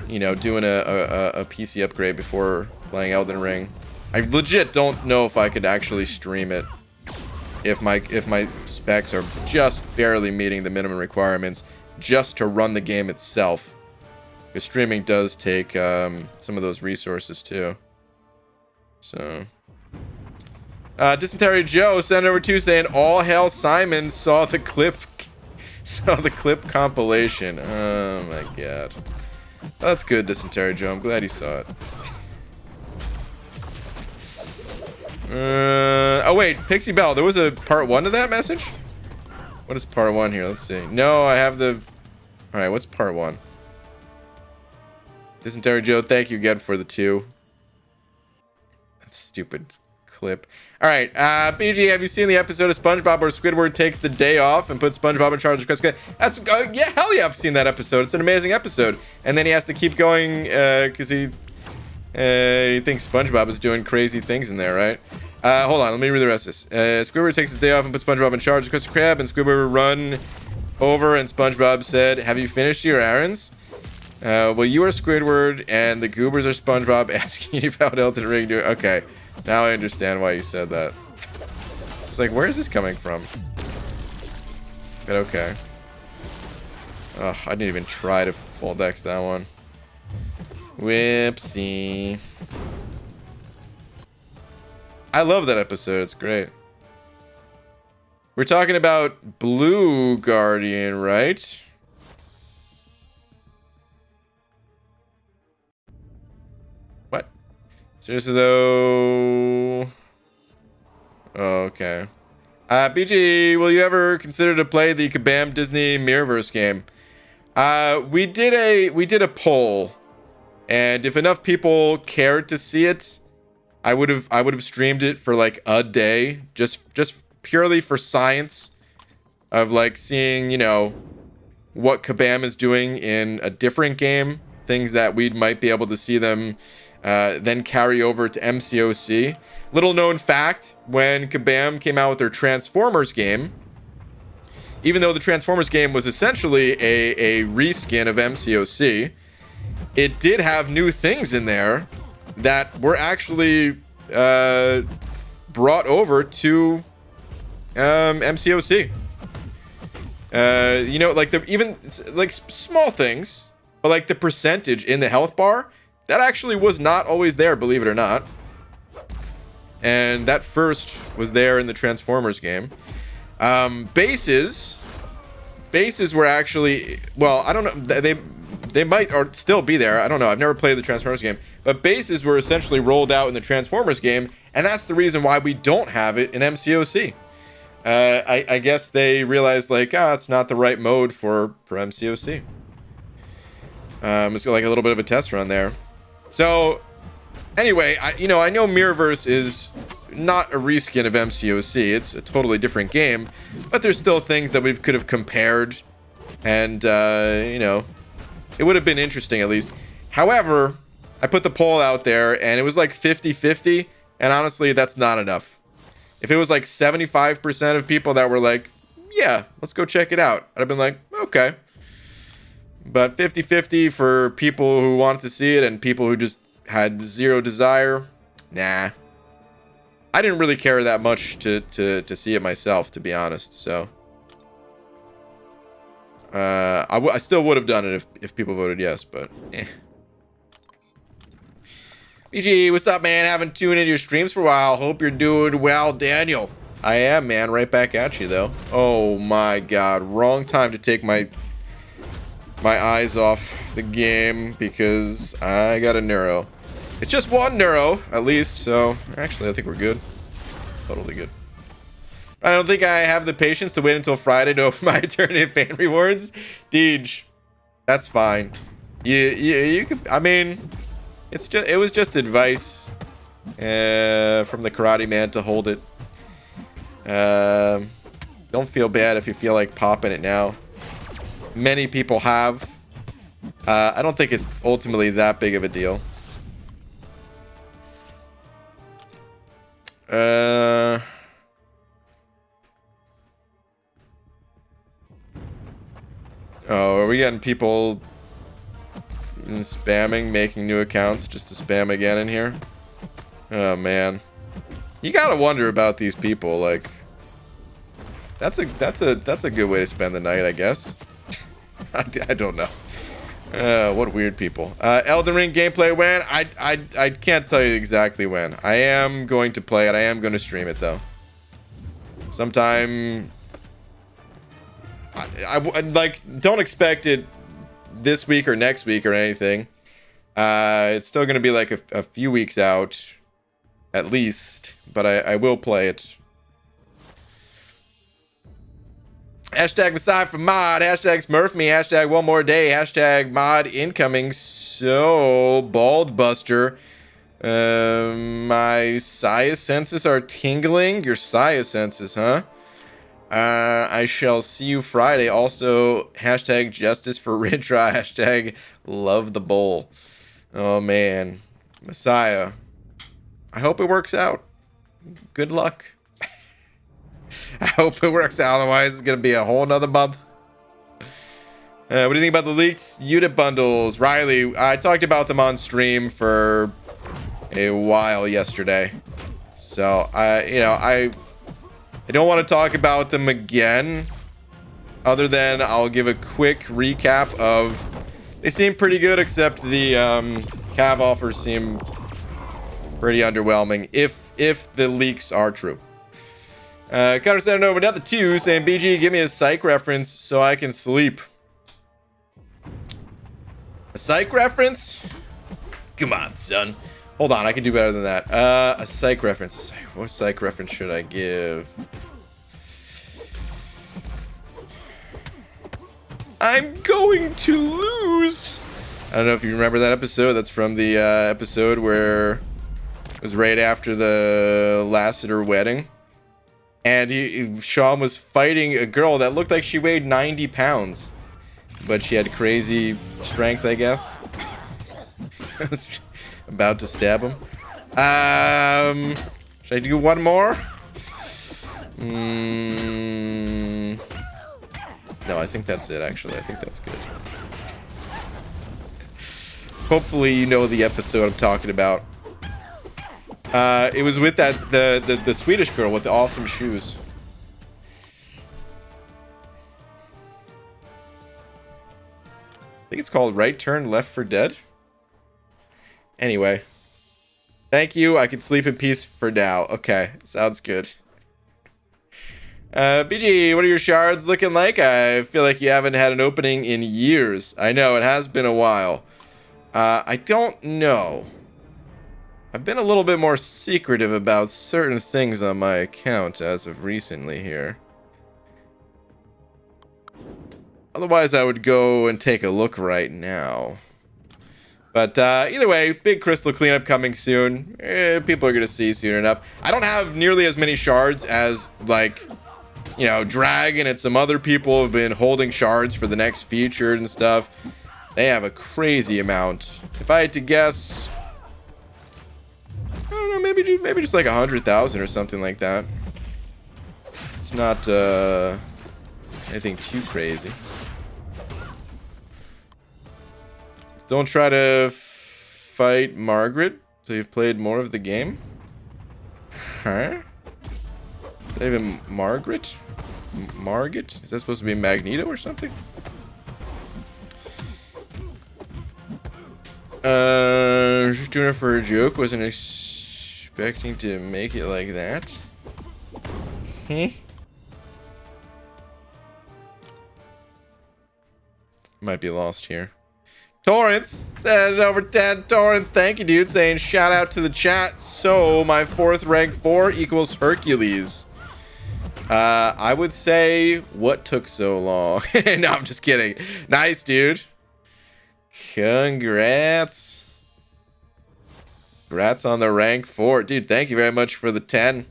know, doing a PC upgrade before playing Elden Ring. I legit don't know if I could actually stream it if my specs are just barely meeting the minimum requirements just to run the game itself. Because streaming does take some of those resources too. So Dysentery Joe sent over to saying all hail Simon saw the clip compilation. Oh my god. That's good, Dysentery Joe. I'm glad you saw it. Oh wait, Pixie Bell, there was a part 1 to that message? What is part 1 here? Let's see. No, I have the... Alright, what's part 1? Dysentery Joe, thank you again for the 2. That stupid clip. Alright, BG, have you seen the episode of SpongeBob where Squidward takes the day off and puts SpongeBob in charge of Krusty? That's yeah, hell yeah, I've seen that episode. It's an amazing episode. And then he has to keep going because he thinks SpongeBob is doing crazy things in there, right? Hold on, let me read the rest of this. Squidward takes his day off and puts SpongeBob in charge of Krusty Krab, and Squidward run over, and SpongeBob said, "Have you finished your errands?" Well, you are Squidward, and the Goobers are SpongeBob asking you about Elden Ring. Okay, now I understand why you said that. It's like, where is this coming from? But okay. Oh, I didn't even try to full dex that one. Whoopsie. I love that episode. It's great. We're talking about Blue Guardian, right? What? Seriously, though? Oh, okay. BG, will you ever consider to play the Kabam Disney Mirrorverse game? We did a poll, and if enough people cared to see it, I would have streamed it for like a day, just purely for science of like seeing, you know, what Kabam is doing in a different game, things that we might be able to see them then carry over to MCOC. Little known fact, when Kabam came out with their Transformers game, even though the Transformers game was essentially a reskin of MCOC, it did have new things in there that were actually brought over to MCOC. You know, like even like small things, but like the percentage in the health bar, that actually was not always there, believe it or not. And that first was there in the Transformers game. Bases were actually, well, I don't know, they might or still be there. I don't know. I've never played the Transformers game, but bases were essentially rolled out in the Transformers game, and that's the reason why we don't have it in MCOC. I guess they realized like, it's not the right mode for MCOC. It's like a little bit of a test run there. So anyway, I know Mirrorverse is not a reskin of MCOC. It's a totally different game, but there's still things that we could have compared, and you know, it would have been interesting at least. However, I put the poll out there and it was like 50-50, and honestly, that's not enough. If it was like 75% of people that were like, yeah, let's go check it out, I'd have been like, okay. But 50-50 for people who wanted to see it and people who just had zero desire, nah. I didn't really care that much to see it myself, to be honest. So I still would have done it if people voted yes, but eh. BG, what's up, man? Haven't tuned into your streams for a while. Hope you're doing well, Daniel. I am, man. Right back at you, though. Oh my god, wrong time to take my eyes off the game because I got a neuro. It's just one neuro, at least, so actually I think we're good. Totally good. I don't think I have the patience to wait until Friday to open my Eternity fan rewards. Deej, that's fine. You could, I mean, it was just advice from the Karate Man to hold it. Don't feel bad if you feel like popping it now. Many people have. I don't think it's ultimately that big of a deal. Oh, are we getting people spamming, making new accounts just to spam again in here? Oh man, you gotta wonder about these people. Like, that's a good way to spend the night, I guess. I don't know. What weird people. Elden Ring gameplay when? I can't tell you exactly when. I am going to play it. I am going to stream it though. Sometime. I like, don't expect it this week or next week or anything. It's still going to be like a few weeks out, at least. But I will play it. Hashtag Messiah for mod. Hashtag Smurf me. Hashtag one more day. Hashtag mod incoming. So bald buster. My Saya senses are tingling. Your Saya senses, huh? I shall see you Friday. Also, hashtag justice for Ridra. Hashtag love the bowl. Oh man, Messiah. I hope it works out. good luck. I hope it works out. Otherwise, it's going to be a whole nother month. What do you think about the leaked unit bundles? Riley, I talked about them on stream for a while yesterday. So, I don't want to talk about them again. Other than I'll give a quick recap of... They seem pretty good, except the cav offers seem pretty underwhelming. If the leaks are true. Cutter sending over another 2 saying, BG, give me a psych reference so I can sleep. A psych reference? Come on, son. Hold on, I can do better than that. A psych reference. What psych reference should I give? I'm going to lose. I don't know if you remember that episode. That's from the episode where it was right after the Lassiter wedding. And Sean was fighting a girl that looked like she weighed 90 pounds. But she had crazy strength, I guess. I was about to stab him. Should I do one more? No, I think that's it, actually. I think that's good. Hopefully you know the episode I'm talking about. It was with that the Swedish girl with the awesome shoes. I think it's called Right Turn, Left for Dead. Anyway. Thank you. I can sleep in peace for now. Okay, sounds good. BG, what are your shards looking like? I feel like you haven't had an opening in years. I know, it has been a while. I don't know. I've been a little bit more secretive about certain things on my account as of recently here. Otherwise, I would go and take a look right now. But either way, big crystal cleanup coming soon. People are going to see soon enough. I don't have nearly as many shards as, like, you know, Dragon and some other people have been holding shards for the next feature and stuff. They have a crazy amount. If I had to guess, I don't know, maybe just like 100,000 or something like that. It's not anything too crazy. Don't try to fight Margaret till you've played more of the game. Huh? Is that even Margaret? Margaret? Is that supposed to be Magneto or something? Just doing it for a joke. Wasn't expecting to make it like that. Huh? Might be lost here. Torrance said over 10. Torrance, thank you, dude. Saying shout out to the chat. So my 4th rank 4 equals Hercules. I would say what took so long. No, I'm just kidding. Nice, dude. Congrats. Congrats on the rank 4. Dude, thank you very much for the 10.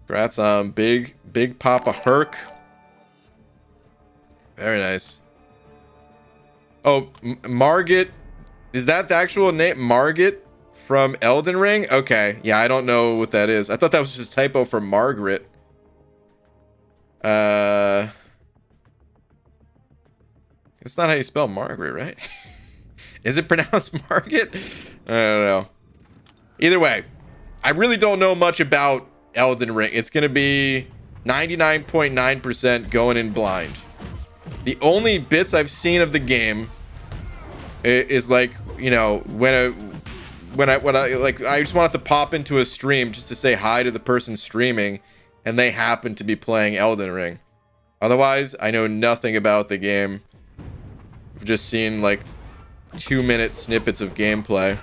Congrats on Big Papa Herc. Very nice. Oh, Margit. Is that the actual name? Margit from Elden Ring? Okay. Yeah, I don't know what that is. I thought that was just a typo for Margaret. It's not how you spell Margaret, right? Is it pronounced Margit? I don't know. Either way, I really don't know much about Elden Ring. It's going to be 99.9% going in blind. The only bits I've seen of the game is like, you know, when I just wanted to pop into a stream just to say hi to the person streaming, and they happen to be playing Elden Ring. Otherwise, I know nothing about the game. I've just seen like 2-minute snippets of gameplay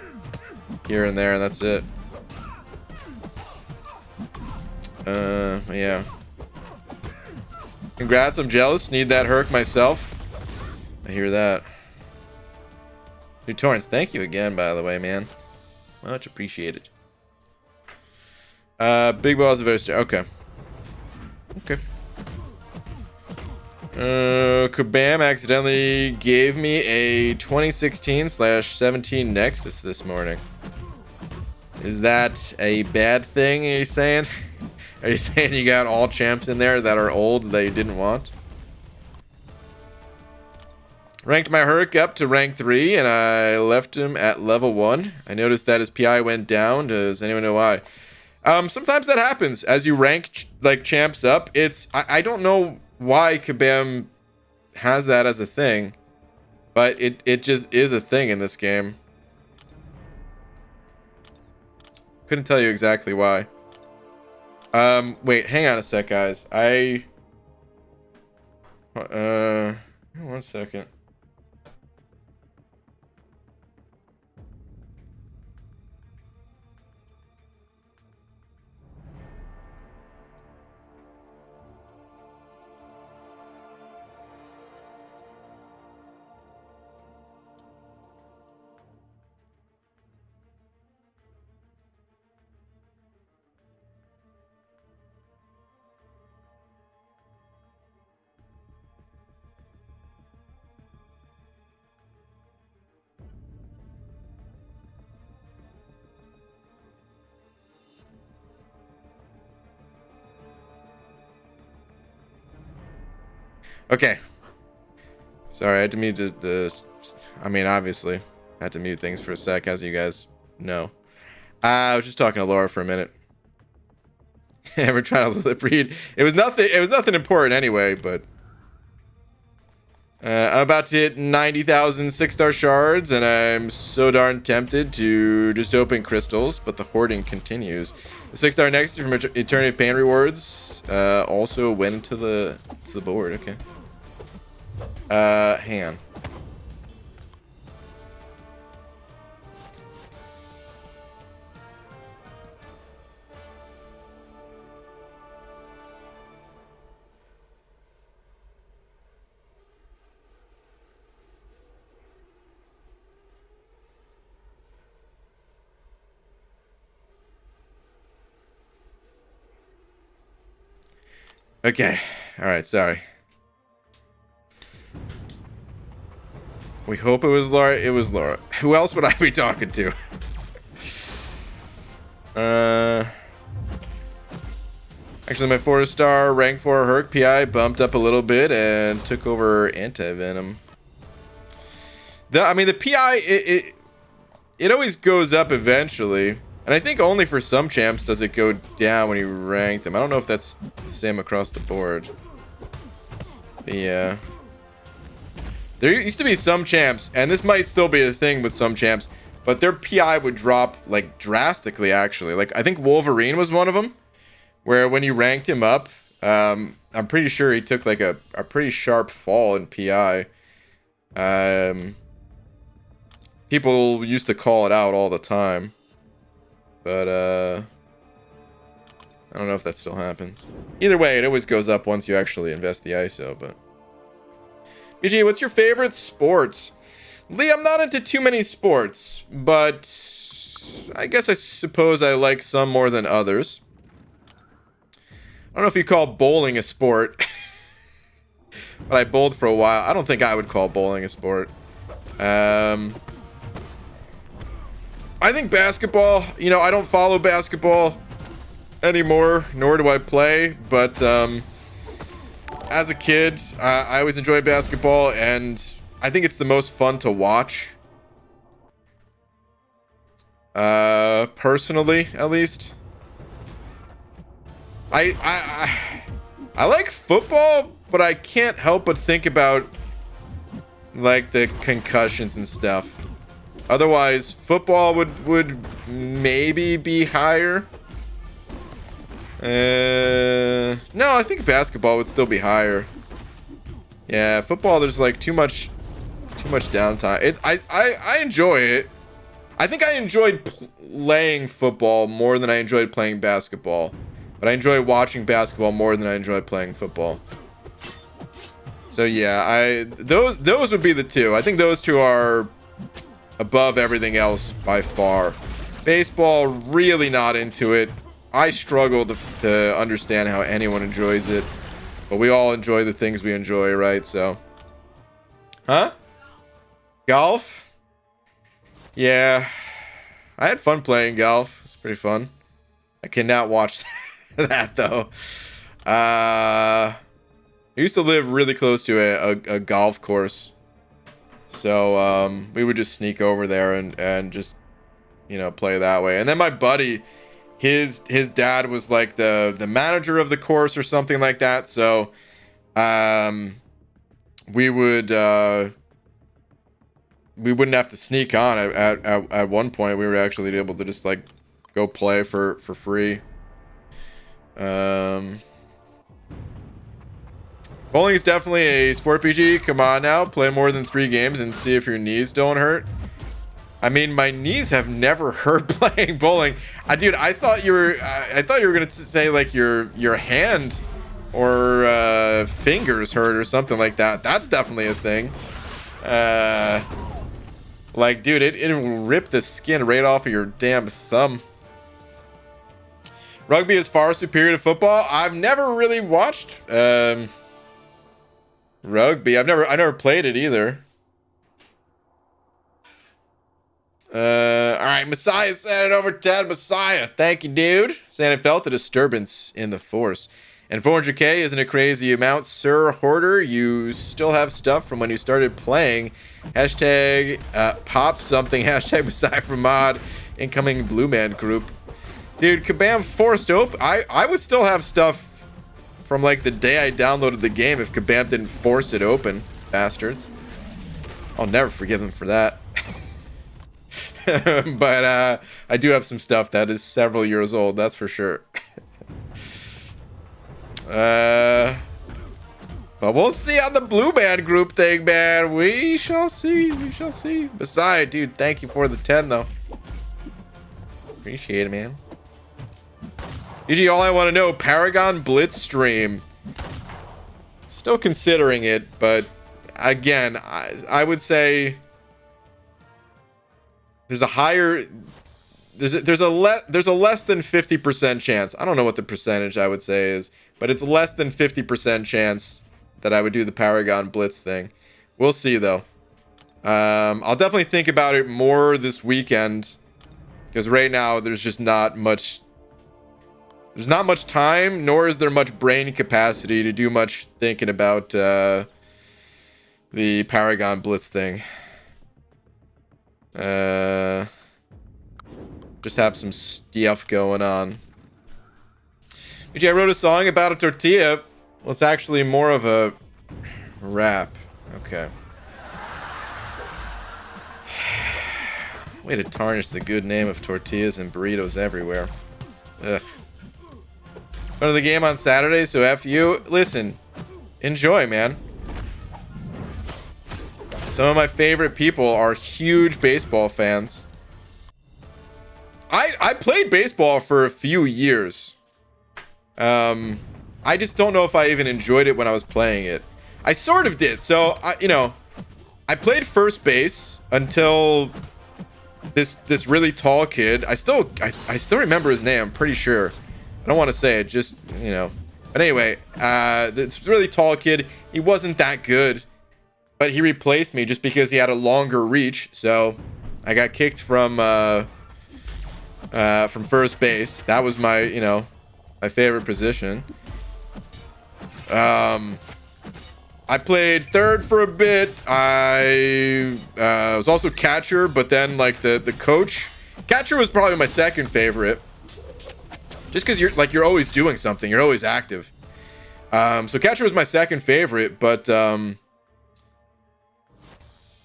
here and there, and that's it. Yeah. Congrats, I'm jealous. Need that Herc myself. I hear that. Dude, Torrance, thank you again, by the way, man. Much appreciated. Big balls of Oster. Okay. Okay. Kabam accidentally gave me a 2016/17 Nexus this morning. Is that a bad thing, are you saying? Are you saying you got all champs in there that are old that you didn't want? Ranked my Herc up to rank 3, and I left him at level 1. I noticed that his PI went down. Does anyone know why? Sometimes that happens. As you rank, like, champs up, it's... I don't know why Kabam has that as a thing, but it just is a thing in this game. Couldn't tell you exactly why. Wait, hang on a sec, guys. One second. Okay. Sorry, I had to mute the I mean, obviously, I had to mute things for a sec, as you guys know. I was just talking to Laura for a minute. We're trying to lip read. It was nothing important anyway, but I'm about to hit 90,000 6-star shards, and I'm so darn tempted to just open crystals, but the hoarding continues. The 6-star next from Eternity of Pain rewards also went to the board. Okay. Hang on. Okay. All right. Sorry. We hope it was Laura. It was Laura. Who else would I be talking to? Actually, my 4-star rank 4 Herc PI bumped up a little bit and took over anti-venom. I mean, the PI, it always goes up eventually. And I think only for some champs does it go down when you rank them. I don't know if that's the same across the board. But yeah. There used to be some champs, and this might still be a thing with some champs, but their PI would drop, like, drastically, actually. Like, I think Wolverine was one of them, where when you ranked him up, I'm pretty sure he took, like, a pretty sharp fall in PI. People used to call it out all the time. But, I don't know if that still happens. Either way, it always goes up once you actually invest the ISO, but... BG, what's your favorite sports? Lee, I'm not into too many sports, but I guess I suppose I like some more than others. I don't know if you call bowling a sport, but I bowled for a while. I don't think I would call bowling a sport. I think basketball, you know, I don't follow basketball anymore, nor do I play, but as a kid, I always enjoyed basketball, and I think it's the most fun to watch. Personally, at least. I like football, but I can't help but think about, like, the concussions and stuff. Otherwise, football would maybe be higher. No, I think basketball would still be higher. Yeah, football, there's like too much downtime. I enjoy it. I think I enjoyed playing football more than I enjoyed playing basketball, but I enjoy watching basketball more than I enjoy playing football. So yeah, those would be the two. I think those two are above everything else by far. Baseball, really not into it. I struggle to understand how anyone enjoys it, but we all enjoy the things we enjoy, right? So, huh? Golf? Yeah, I had fun playing golf. It's Pretty fun. I cannot watch that though. I used to live really close to a golf course, so we would just sneak over there and just, you know, play that way. And then my buddy, his dad was like the manager of the course or something like that. So we wouldn't have to sneak on. At one point, we were actually able to just like go play for free. Bowling is definitely a sport PG. Come on now, play more than 3 games and see if your knees don't hurt. I mean, my knees have never hurt playing bowling. Dude, I thought you were gonna say like your hand or fingers hurt or something like that. That's definitely a thing. Like, dude, it will rip the skin right off of your damn thumb. Rugby is far superior to football. I've never really watched rugby. I never played it either. All right, Messiah sent it over 10. Messiah, thank you, dude. Saying I felt a disturbance in the force. And 400k isn't a crazy amount, Sir Hoarder. You still have stuff from when you started playing. Hashtag pop something. Hashtag Messiah for mod. Incoming Blue Man group. Dude, Kabam forced open. I would still have stuff from like the day I downloaded the game if Kabam didn't force it open. Bastards. I'll never forgive them for that. But I do have some stuff that is several years old, that's for sure. But we'll see on the Blue Man group thing, man. We shall see. We shall see. Besides, dude, thank you for the 10 though. Appreciate it, man. GG, all I want to know, Paragon Blitz stream. Still considering it, but again, I would say there's a higher, there's a less than 50% chance. I don't know what the percentage I would say is, but it's less than 50% chance that I would do the Paragon Blitz thing. We'll see though. I'll definitely think about it more this weekend, because right now there's just not much. There's not much time, nor is there much brain capacity to do much thinking about the Paragon Blitz thing. Just have some stuff going on. I wrote a song about a tortilla. Well, it's actually more of a rap. Okay. Way to tarnish the good name of tortillas and burritos everywhere. Ugh. Go to the game on Saturday, so F you. Listen, enjoy, man. Some of my favorite people are huge baseball fans. I played baseball for a few years. I just don't know if I even enjoyed it when I was playing it. I sort of did. So, I played first base until this really tall kid. I still remember his name, I'm pretty sure. I don't want to say it, just, But anyway, this really tall kid, he wasn't that good. But he replaced me just because he had a longer reach. So I got kicked from first base. That was my, my favorite position. I played third for a bit. I was also catcher, but then like the coach. Catcher was probably my second favorite. Just because you're always doing something, you're always active. So catcher was my second favorite, but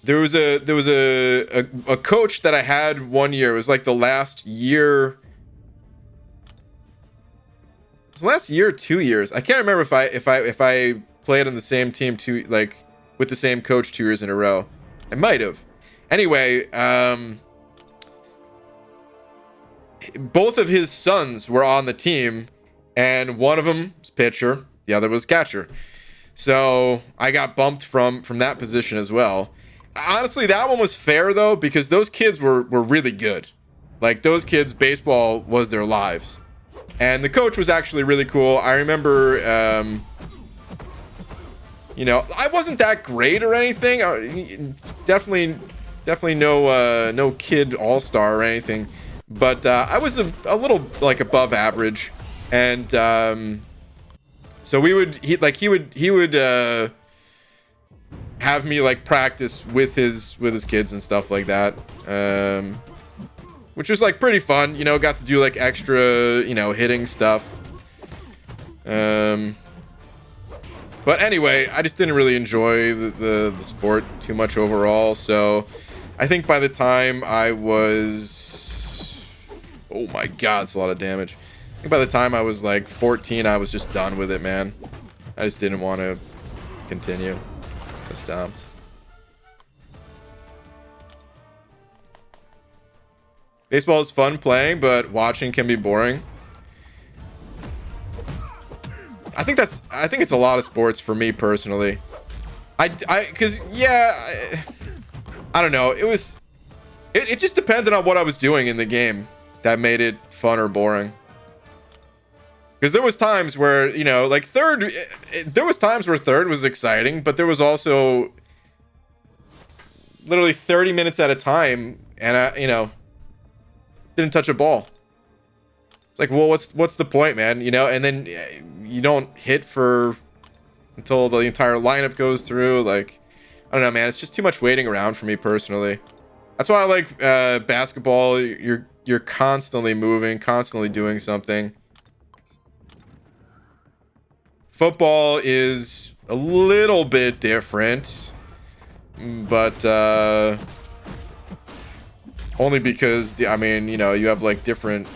there was a coach that I had one year. It was like the last year. It was the last year or 2 years. I can't remember if I played on the same team with the same coach 2 years in a row. I might have. Anyway, both of his sons were on the team, and one of them was pitcher, the other was catcher. So I got bumped from that position as well. Honestly, that one was fair though, because those kids were really good. Like, those kids, baseball was their lives. And the coach was actually really cool. I remember, I wasn't that great or anything. Definitely no kid all-star or anything. but I was a little like above average, and so he would have me like practice with his kids and stuff like that, which was like pretty fun. You know, got to do like extra, you know, hitting stuff. But anyway, I just didn't really enjoy the sport too much overall. So I think by the time I was, oh my god, it's a lot of damage. I think by the time I was like 14, I was just done with it, man. I just didn't want to continue. So stopped. Baseball is fun playing, but watching can be boring. I think it's a lot of sports for me personally. Cause yeah, I don't know. It just depended on what I was doing in the game that made it fun or boring. Because there was times where, you know, like there was times where third was exciting, but there was also literally 30 minutes at a time, and I, you know, didn't touch a ball. It's like, well, what's the point, man? You know, and then you don't hit until the entire lineup goes through. Like, I don't know, man. It's just too much waiting around for me personally. That's why I like basketball. You're constantly moving, constantly doing something. Football is a little bit different, but only because, I mean, you know, you have like different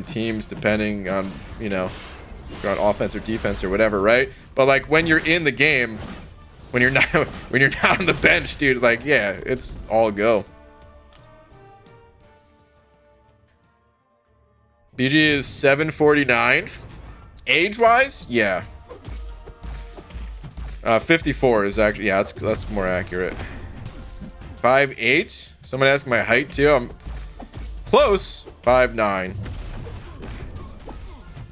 teams depending on, you know, if you're on offense or defense or whatever, right? But like when you're in the game, when you're not on the bench, dude, like, yeah, it's all go. BG is 749. Age-wise, yeah. 54 is actually, yeah, that's more accurate. 5'8". Someone asked my height too. I'm close. 5'9".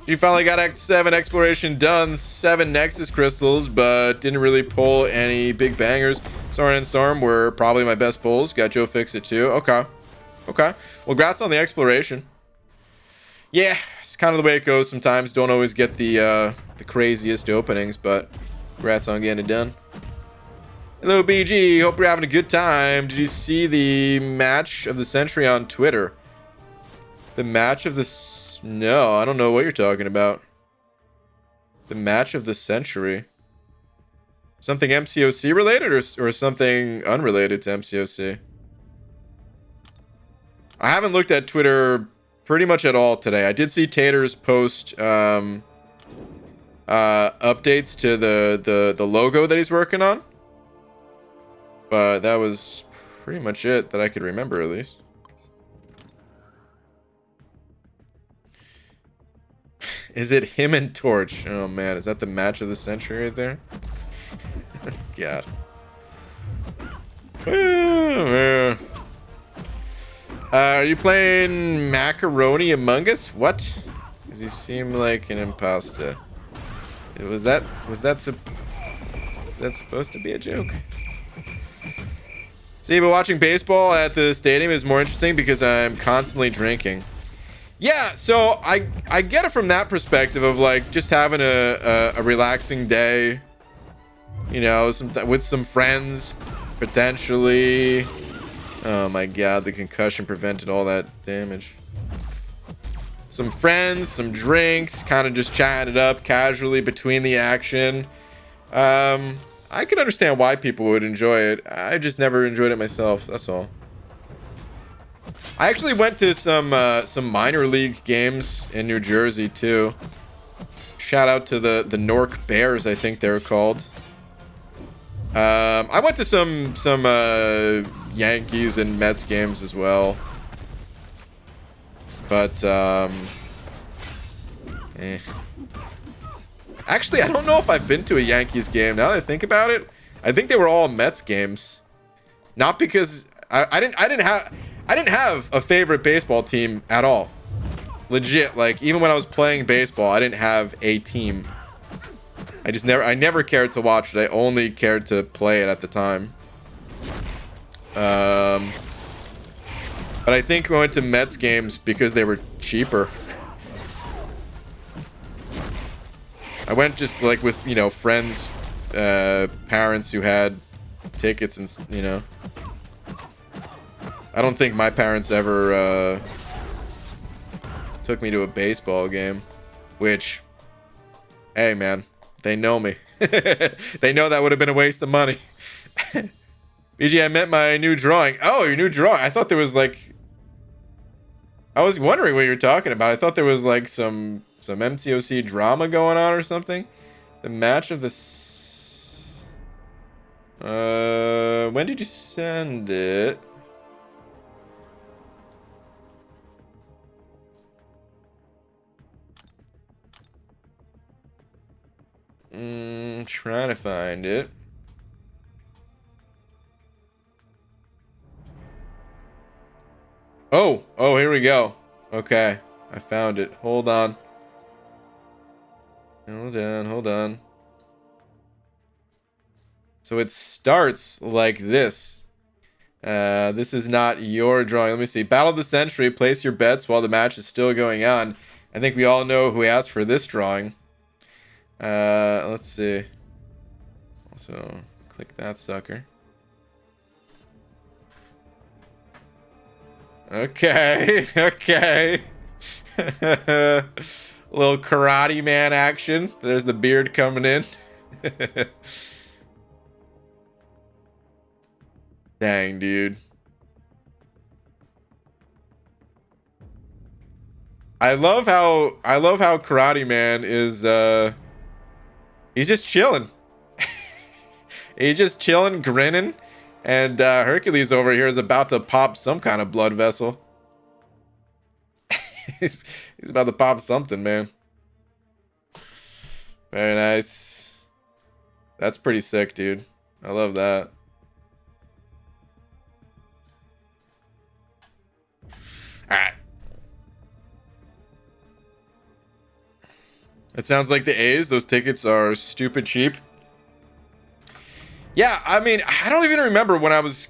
You finally got Act 7 exploration done. 7 Nexus crystals, but didn't really pull any big bangers. Soren and Storm were probably my best pulls. Got Joe Fix it too. Okay. Well, congrats on the exploration. Yeah, it's kind of the way it goes sometimes. Don't always get the craziest openings, but congrats on getting it done. Hello, BG. Hope you're having a good time. Did you see the match of the century on Twitter? The match of the... No, I don't know what you're talking about. The match of the century. Something MCOC related or something unrelated to MCOC? I haven't looked at Twitter pretty much at all today. I did see Taters post updates to the logo that he's working on. But that was pretty much it that I could remember, at least. Is it him and Torch? Oh man, is that the match of the century right there? God. Are you playing Macaroni Among Us? What? Does he seem like an imposter? Was that supposed to be a joke? See, but watching baseball at the stadium is more interesting because I'm constantly drinking. Yeah, so I get it from that perspective of like just having a relaxing day, you know, with some friends potentially. Oh my god, the concussion prevented all that damage. Some friends, some drinks, kind of just chatting it up casually between the action. I could understand why people would enjoy it. I just never enjoyed it myself, that's all. I actually went to some minor league games in New Jersey too. Shout out to the Nork Bears, I think they were called. I went to some Yankees and Mets games as well. But actually, I don't know if I've been to a Yankees game. Now that I think about it, I think they were all Mets games. Not because I didn't have a favorite baseball team at all. Legit, like even when I was playing baseball, I didn't have a team. I never cared to watch it. I only cared to play it at the time. But I think we went to Mets games because they were cheaper. I went just like with, you know, friends, parents who had tickets and, you know. I don't think my parents ever took me to a baseball game, which, hey man, they know me. They know that would have been a waste of money. BG, I meant my new drawing. Oh, your new drawing. I thought there was like, I was wondering what you were talking about. I thought there was like some MCOC drama going on or something. The match of the when did you send it? Trying to find it. Oh, here we go. Okay, I found it. Hold on. Hold on. So it starts like this. This is not your drawing. Let me see. Battle of the Century. Place your bets while the match is still going on. I think we all know who asked for this drawing. Let's see. Also, click that sucker. Okay, okay. Little Karate Man action. There's the beard coming in. Dang, dude. I love how Karate Man is he's just chilling. He's just chilling, grinning. And Hercules over here is about to pop some kind of blood vessel. he's about to pop something, man. Very nice. That's pretty sick, dude. I love that. Alright. It sounds like the A's. Those tickets are stupid cheap. Yeah, I mean, I don't even remember when I was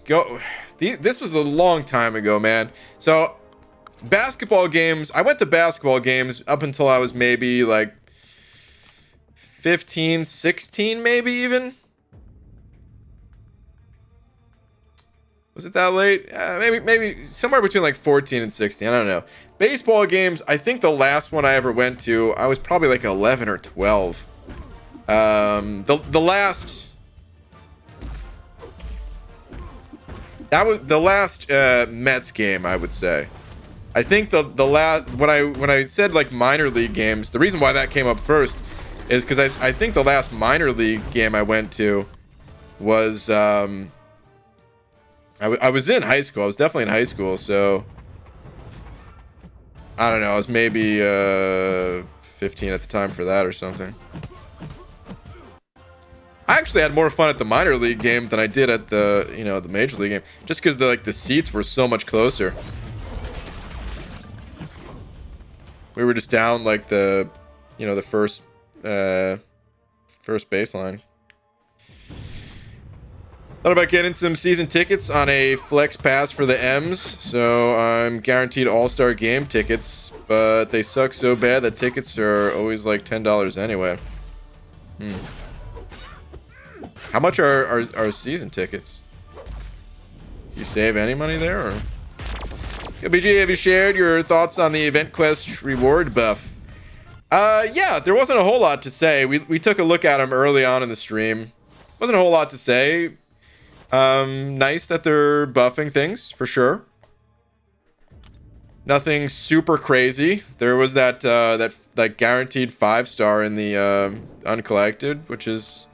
this was a long time ago, man. So, basketball games, I went to basketball games up until I was maybe like 15, 16, maybe even. Was it that late? Maybe somewhere between like 14 and 16. I don't know. Baseball games, I think the last one I ever went to, I was probably like 11 or 12. The last... That was the last Mets game, I would say. I think the last when I said like minor league games, the reason why that came up first is because I think the last minor league game I went to was I was in high school. I was definitely in high school, so I don't know. I was maybe 15 at the time for that or something. I actually had more fun at the minor league game than I did at the, you know, the major league game, just because the seats were so much closer. We were just down like the, you know, the first baseline. Thought about getting some season tickets on a flex pass for the M's, so I'm guaranteed all-star game tickets, but they suck so bad that tickets are always like $10 anyway. How much are season tickets? You save any money there? Or? Yo, BG, have you shared your thoughts on the Event Quest reward buff? Yeah, there wasn't a whole lot to say. We took a look at them early on in the stream. Wasn't a whole lot to say. Nice that they're buffing things, for sure. Nothing super crazy. There was that guaranteed 5-star in the uncollected, which is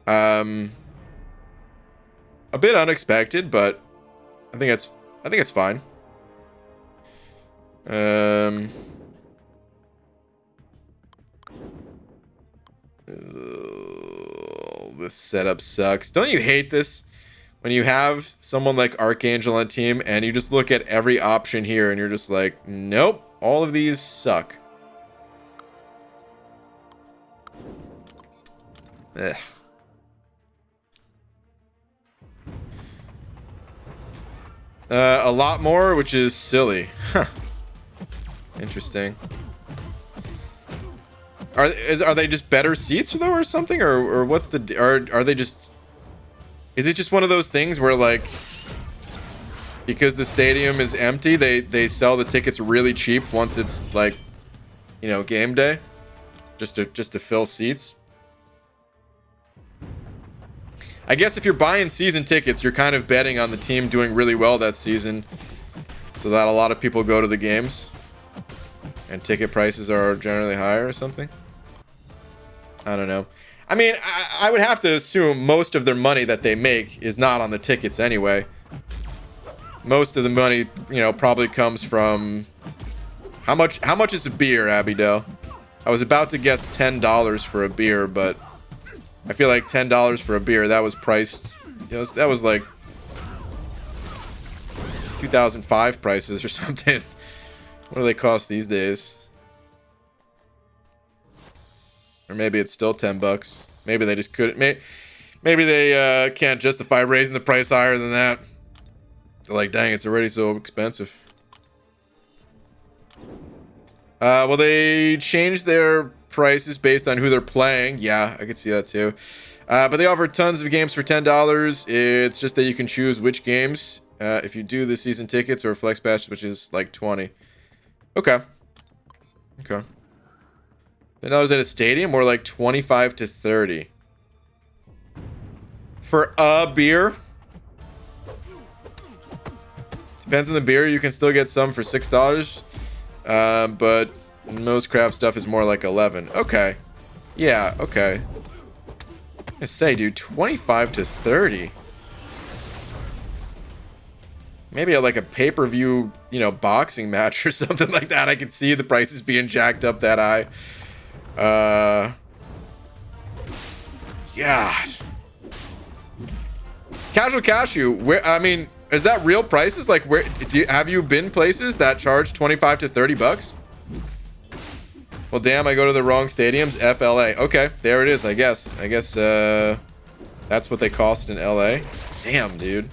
a bit unexpected, but I think it's fine. This setup sucks. Don't you hate this? When you have someone like Archangel on team and you just look at every option here and you're just like, nope, all of these suck. Ugh. A lot more, which is silly. Huh. Interesting. Are they just better seats though, or something, or what's the are they just? Is it just one of those things where like, because the stadium is empty, they sell the tickets really cheap once it's like, you know, game day, just to fill seats? I guess if you're buying season tickets, you're kind of betting on the team doing really well that season, so that a lot of people go to the games, and ticket prices are generally higher or something. I don't know. I mean, I would have to assume most of their money that they make is not on the tickets anyway. Most of the money, you know, probably comes from... How much is a beer, Abby Doe? I was about to guess $10 for a beer, but I feel like $10 for a beer, that was priced... You know, that was like 2005 prices or something. What do they cost these days? Or maybe it's still $10. Maybe they just couldn't. Maybe they can't justify raising the price higher than that. They're like, dang, it's already so expensive. Well, they changed their prices based on who they're playing. Yeah, I could see that too. But they offer tons of games for $10. It's just that you can choose which games if you do the season tickets or flex patch, which is like 20. Okay. Okay. $10 at a stadium, or like 25 to 30 for a beer. Depends on the beer. You can still get some for $6, but most craft stuff is more like 11. Okay, yeah, okay. I say, dude, 25 to 30. Maybe at like a pay-per-view, you know, boxing match or something like that. I could see the prices being jacked up that high. God. Casual Cashew, where, I mean, is that real prices? Like, where have you been places that charge 25 to 30 bucks? Well, damn, I go to the wrong stadiums. FLA. Okay, there it is, I guess. That's what they cost in LA. Damn, dude.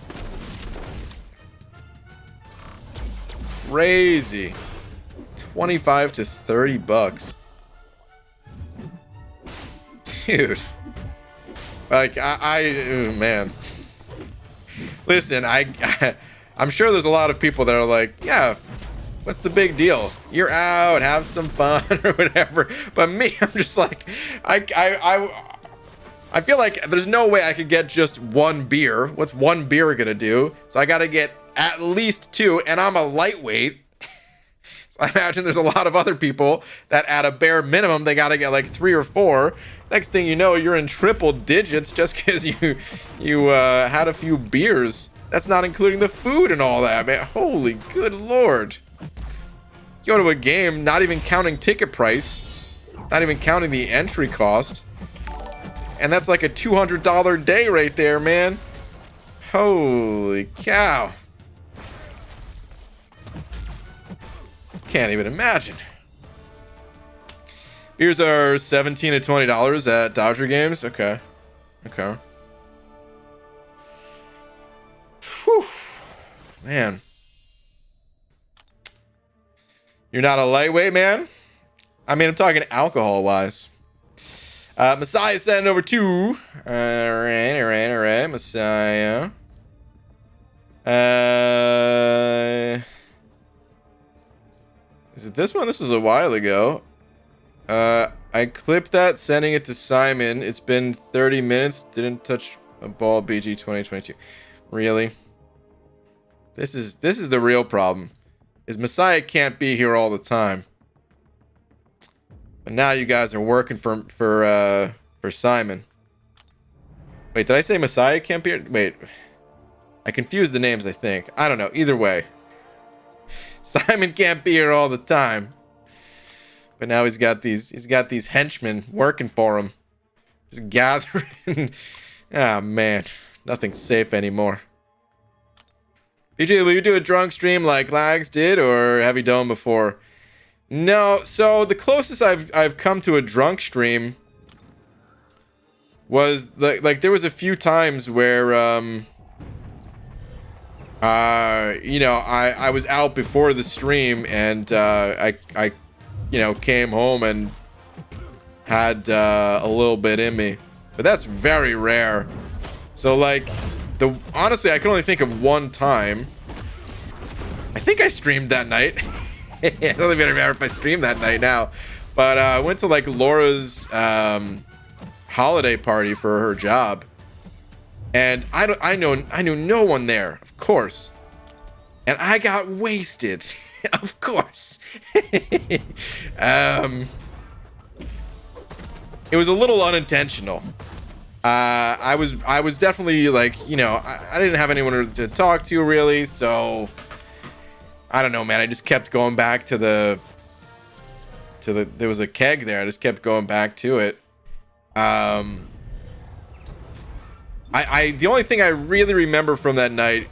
Crazy. 25 to 30 bucks. Dude, like oh, man. Listen, I'm sure there's a lot of people that are like, yeah, what's the big deal? You're out, have some fun or whatever. But me, I'm just like, I feel like there's no way I could get just one beer. What's one beer gonna do? So I gotta get at least two, and I'm a lightweight. So I imagine there's a lot of other people that at a bare minimum, they gotta get like 3 or 4. Next thing you know, you're in triple digits just because you had a few beers. That's not including the food and all that, man. Holy good lord. You go to a game, not even counting ticket price, not even counting the entry cost, and that's like a $200 day right there, man. Holy cow. Can't even imagine. Beers are $17 to $20 at Dodger games. Okay. Okay. Whew. Man. You're not a lightweight, man? I mean, I'm talking alcohol-wise. Messiah sending over 2. Alright. Messiah. Is it this one? This was a while ago. I clipped that, sending it to Simon. It's been 30 minutes. Didn't touch a ball. BG 2022. Really? This is the real problem. Is Messiah can't be here all the time. But now you guys are working for Simon. Wait, did I say Messiah can't be here? Wait. I confused the names, I think. I don't know. Either way. Simon can't be here all the time. But now he's got these henchmen working for him. Just gathering. Ah, man. Nothing's safe anymore. PJ, will you do a drunk stream like Lags did, or have you done before? No, so the closest I've come to a drunk stream was like there was a few times where You know, I was out before the stream, and I you know, came home and had a little bit in me, but that's very rare. So like, honestly, I can only think of one time. I think I streamed that night. I don't even remember if I streamed that night now, but I went to like Laura's holiday party for her job, and I knew no one there, of course, and I got wasted, of course. It was a little unintentional. I was definitely like, you know, I didn't have anyone to talk to really, so I don't know, man. I just kept going back to the there was a keg there. I just kept going back to it. The only thing I really remember from that night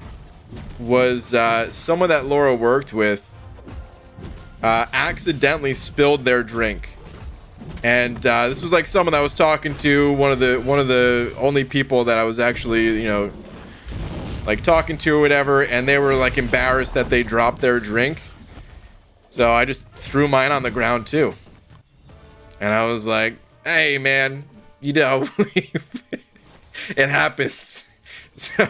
was someone that Laura worked with accidentally spilled their drink. And this was like someone that I was talking to, one of the only people that I was actually, you know, like talking to or whatever, and they were like embarrassed that they dropped their drink. So I just threw mine on the ground too. And I was like, hey man, you know, it happens. So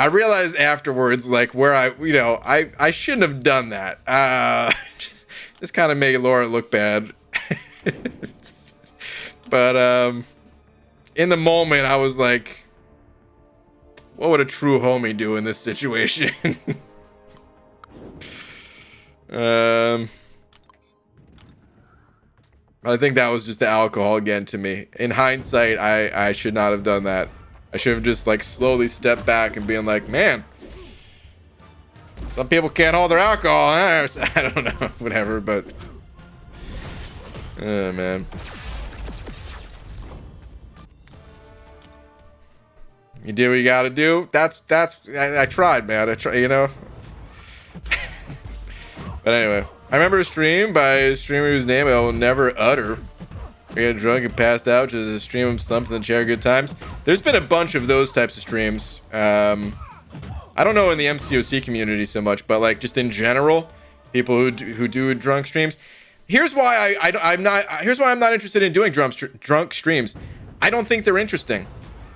I realized afterwards, like, where I shouldn't have done that. Just kind of made Laura look bad. But in the moment, I was like, what would a true homie do in this situation? I think that was just the alcohol again to me. In hindsight, I should not have done that. I should have just like slowly stepped back and being like, man, some people can't hold their alcohol. I don't know, whatever, but oh man. You do what you gotta do. I tried, man. I tried, you know. But anyway, I remember a stream by a streamer whose name I will never utter. I got drunk and passed out, which is a stream of slumped in the chair, good times. There's been a bunch of those types of streams. I don't know in the MCOC community so much, but like just in general, people who do drunk streams. Here's why I'm not interested in doing drunk streams. I don't think they're interesting.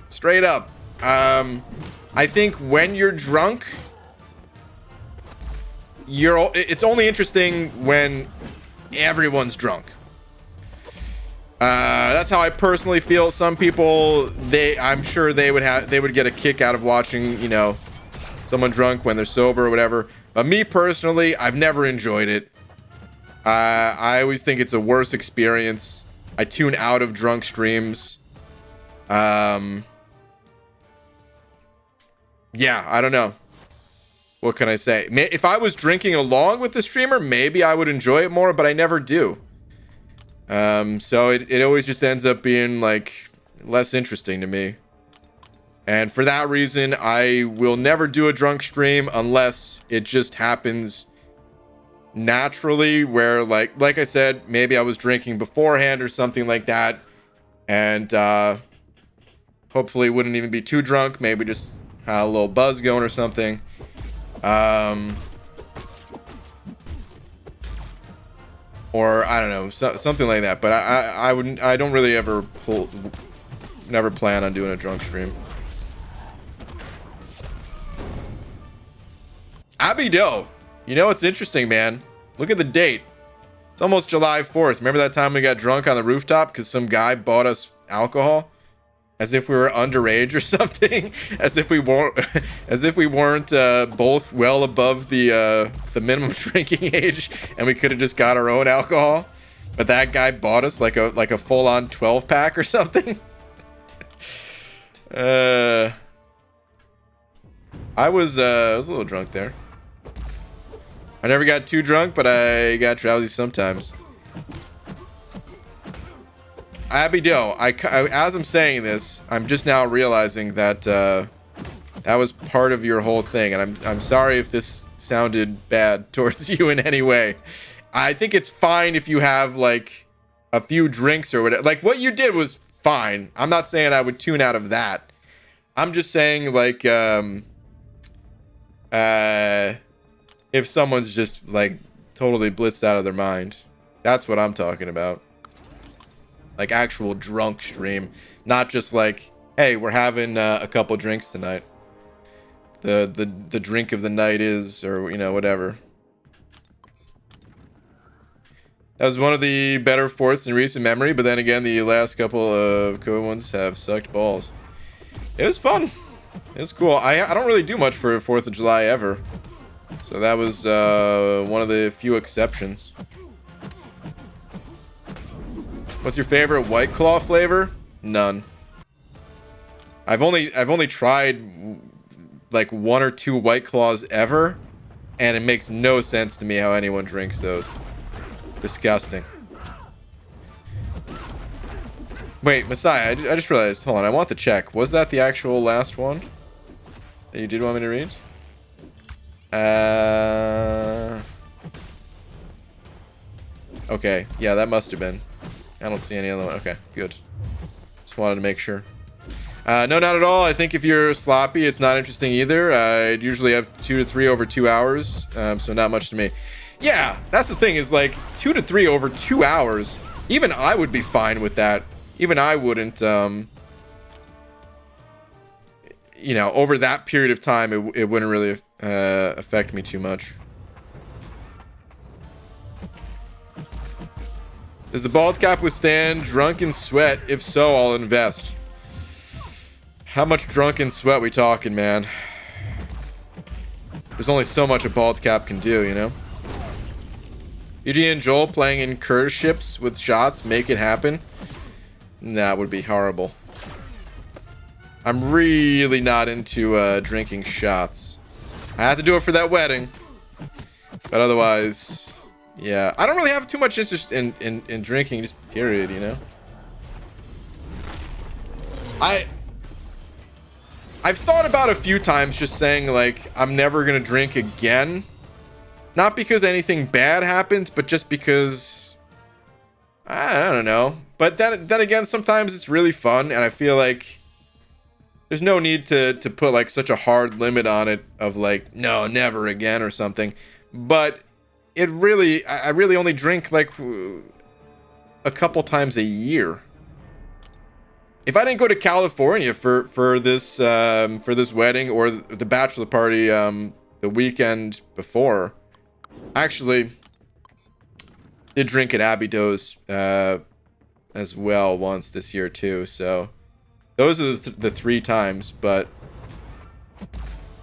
Straight up. I think when you're drunk, it's only interesting when everyone's drunk. That's how I personally feel. Some people, I'm sure they would get a kick out of watching, you know, someone drunk when they're sober or whatever. But me personally, I've never enjoyed it. I always think it's a worse experience. I tune out of drunk streams. Yeah, I don't know. What can I say? If I was drinking along with the streamer, maybe I would enjoy it more, but I never do. So it always just ends up being like less interesting to me. And for that reason, I will never do a drunk stream unless it just happens naturally, where like I said, maybe I was drinking beforehand or something like that, and hopefully wouldn't even be too drunk, maybe just had a little buzz going or something. Or I don't know, something like that. But I don't really ever never plan on doing a drunk stream. Abby Doe, you know what's interesting, man? Look at the date. It's almost July 4th. Remember that time we got drunk on the rooftop because some guy bought us alcohol, as if we were underage or something, as if we weren't both well above the minimum drinking age, and we could have just got our own alcohol. But that guy bought us like a full-on 12-pack or something. I was a little drunk there. I never got too drunk, but I got drowsy sometimes. Abby Doe, as I'm saying this, I'm just now realizing that that was part of your whole thing, and I'm sorry if this sounded bad towards you in any way. I think it's fine if you have like a few drinks or whatever. Like what you did was fine. I'm not saying I would tune out of that. I'm just saying like If someone's just like totally blitzed out of their mind. That's what I'm talking about. Like actual drunk stream, not just like, hey, we're having a couple drinks tonight. The drink of the night is, or you know, whatever. That was one of the better fourths in recent memory, but then again, the last couple of COVID ones have sucked balls. It was fun. It was cool. I don't really do much for 4th of July ever. So that was one of the few exceptions. What's your favorite White Claw flavor? None. I've only tried like 1 or 2 White Claws ever, and it makes no sense to me how anyone drinks those. Disgusting. Wait, Messiah, I just realized. Hold on, I want to check. Was that the actual last one that you did want me to read? Okay, yeah, that must have been. I don't see any other one. Okay, good. Just wanted to make sure. No, not at all. I think if you're sloppy, it's not interesting either. I'd usually have 2 to 3 over 2 hours, so not much to me. Yeah, that's the thing, is like 2 to 3 over 2 hours. Even I would be fine with that. Even I wouldn't, you know, over that period of time, it wouldn't really affect me too much. Does the bald cap withstand drunken sweat? If so, I'll invest. How much drunken sweat we talking, man? There's only so much a bald cap can do, you know? Eugene and Joel playing in curse ships with shots, make it happen. That would be horrible. I'm really not into drinking shots. I have to do it for that wedding. But otherwise, yeah. I don't really have too much interest in drinking, just period, you know? I've thought about a few times just saying, like, I'm never gonna drink again. Not because anything bad happened, but just because... I don't know. But then again, sometimes it's really fun, and I feel like there's no need to put, like, such a hard limit on it of, like, no, never again or something. But it really... I really only drink, like, a couple times a year. If I didn't go to California for this wedding or the bachelor party the weekend before, actually did drink at Abbey Doe's as well once this year too. So those are the 3 times, but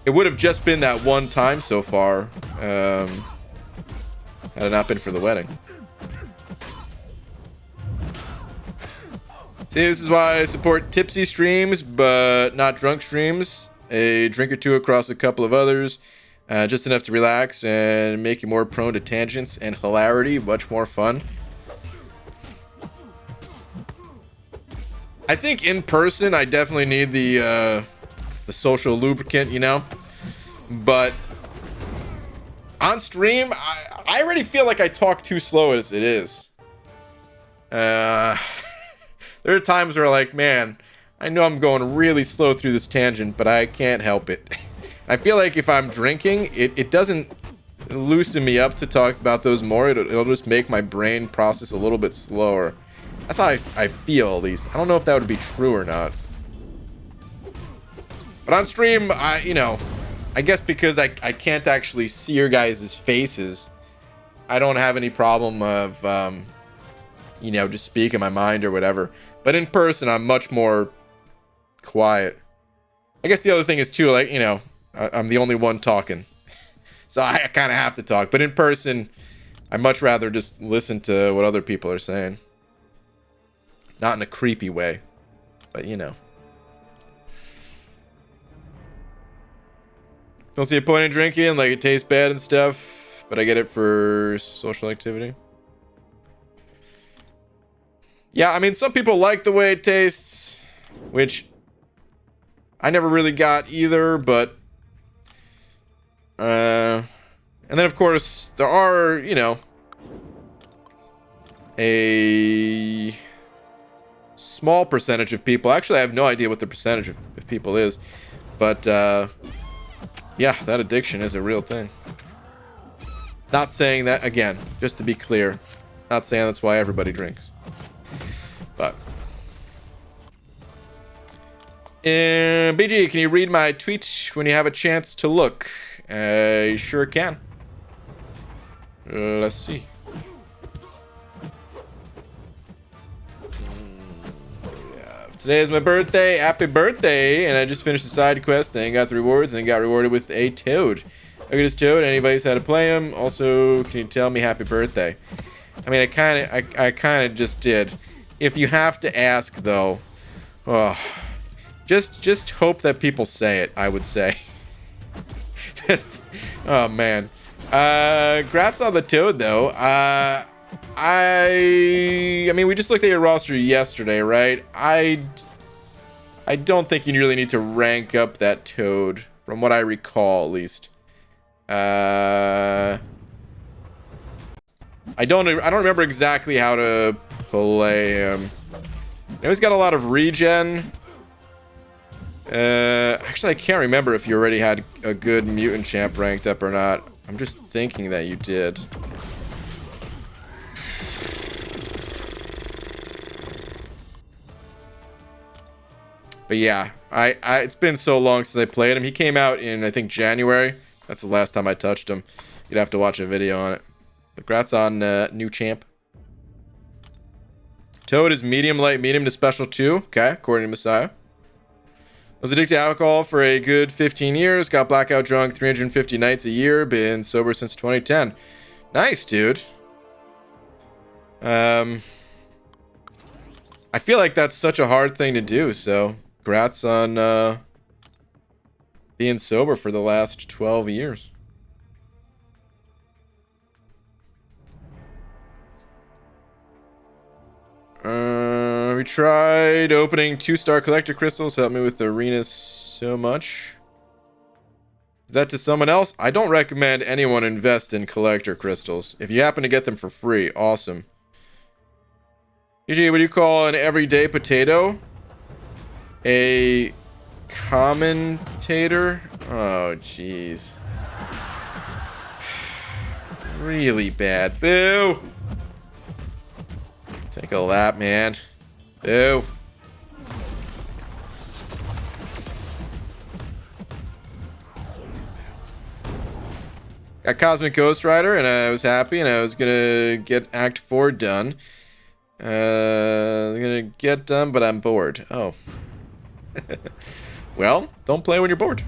it would have just been that one time so far had it not been for the wedding. See, this is why I support tipsy streams, but not drunk streams. A drink or two across a couple of others. Just enough to relax and make you more prone to tangents and hilarity. Much more fun. I think in person, I definitely need the social lubricant, you know? But on stream, I already feel like I talk too slow as it is. There are times where, like, man, I know I'm going really slow through this tangent, but I can't help it. I feel like if I'm drinking, it doesn't loosen me up to talk about those more. It'll just make my brain process a little bit slower. That's how I feel, at least. I don't know if that would be true or not. But on stream, you know, I guess because I can't actually see your guys' faces, I don't have any problem of, you know, just speaking my mind or whatever. But in person, I'm much more quiet. I guess the other thing is, too, like, you know, I'm the only one talking. So I kind of have to talk. But in person, I'd much rather just listen to what other people are saying. Not in a creepy way. But, you know. Don't see a point in drinking. Like, it tastes bad and stuff. But I get it for social activity. Yeah, I mean, some people like the way it tastes, which I never really got either, but and then of course there are, you know, a small percentage of people. Actually, I have no idea what the percentage of people is, but Yeah, that addiction is a real thing. Not saying that, again, just to be clear, not saying that's why everybody drinks. But. BG, can you read my tweet when you have a chance to look? I sure can. Let's see. Today is my birthday. Happy birthday. And I just finished the side quest and got the rewards and got rewarded with a toad. Look at this toad. Anybody's how to play him. Also, can you tell me happy birthday? I mean, I kind of just did. If you have to ask, though, just hope that people say it, I would say. That's, oh, man. Grats on the toad, though. I mean, we just looked at your roster yesterday, right? I don't think you really need to rank up that toad, from what I recall, at least. I don't remember exactly how to play him. You know, he's got a lot of regen. Actually, I can't remember if you already had a good mutant champ ranked up or not. I'm just thinking that you did. But yeah, it's been so long since I played him. He came out in, I think, January. That's the last time I touched him. You'd have to watch a video on it. Congrats on new champ. Toad is medium light, medium to special 2. Okay, according to Messiah. Was addicted to alcohol for a good 15 years. Got blackout drunk 350 nights a year. Been sober since 2010. Nice, dude. I feel like that's such a hard thing to do, so congrats on being sober for the last 12 years. We tried opening 2-star collector crystals. Helped me with the arena so much. Is that to someone else? I don't recommend anyone invest in collector crystals. If you happen to get them for free, awesome. Usually, what do you call an everyday potato? A commentator? Oh, jeez. Really bad. Boo! Take a lap, man. Boo. Got Cosmic Ghost Rider, and I was happy, and I was gonna get Act 4 done. I'm gonna get done, but I'm bored. Oh. Well, don't play when you're bored.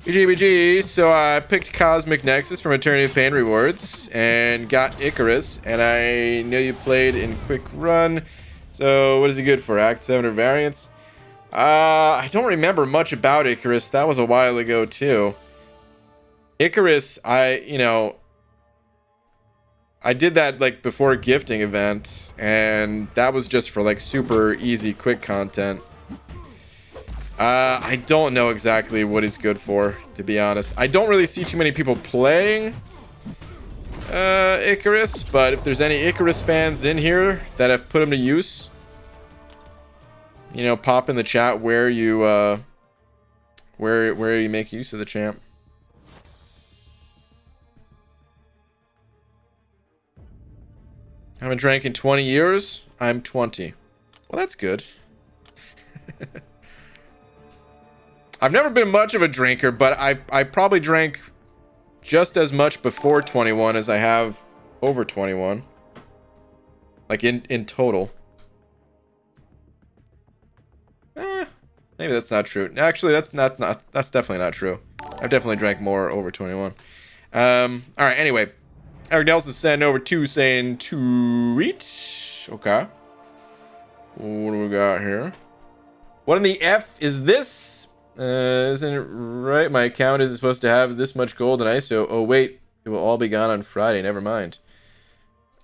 BGBG, so I picked Cosmic Nexus from Eternity of Pain rewards and got Icarus, and I know you played in Quick Run. So what is he good for? Act 7 or variants? I don't remember much about Icarus. That was a while ago too. Icarus, I did that like before a gifting event, and that was just for like super easy quick content. I don't know exactly what he's good for, to be honest. I don't really see too many people playing Icarus, but if there's any Icarus fans in here that have put him to use, you know, pop in the chat where you where you make use of the champ. Haven't drank in 20 years. I'm 20. Well, that's good. I've never been much of a drinker, but I probably drank just as much before 21 as I have over 21. Like in total. Maybe that's not true. Actually, that's definitely not true. I've definitely drank more over 21. All right, anyway. Eric Nelson sending over to saying tweet. Okay. What do we got here? What in the F is this? Isn't it right? My account is supposed to have this much gold and ISO. Oh, wait. It will all be gone on Friday. Never mind.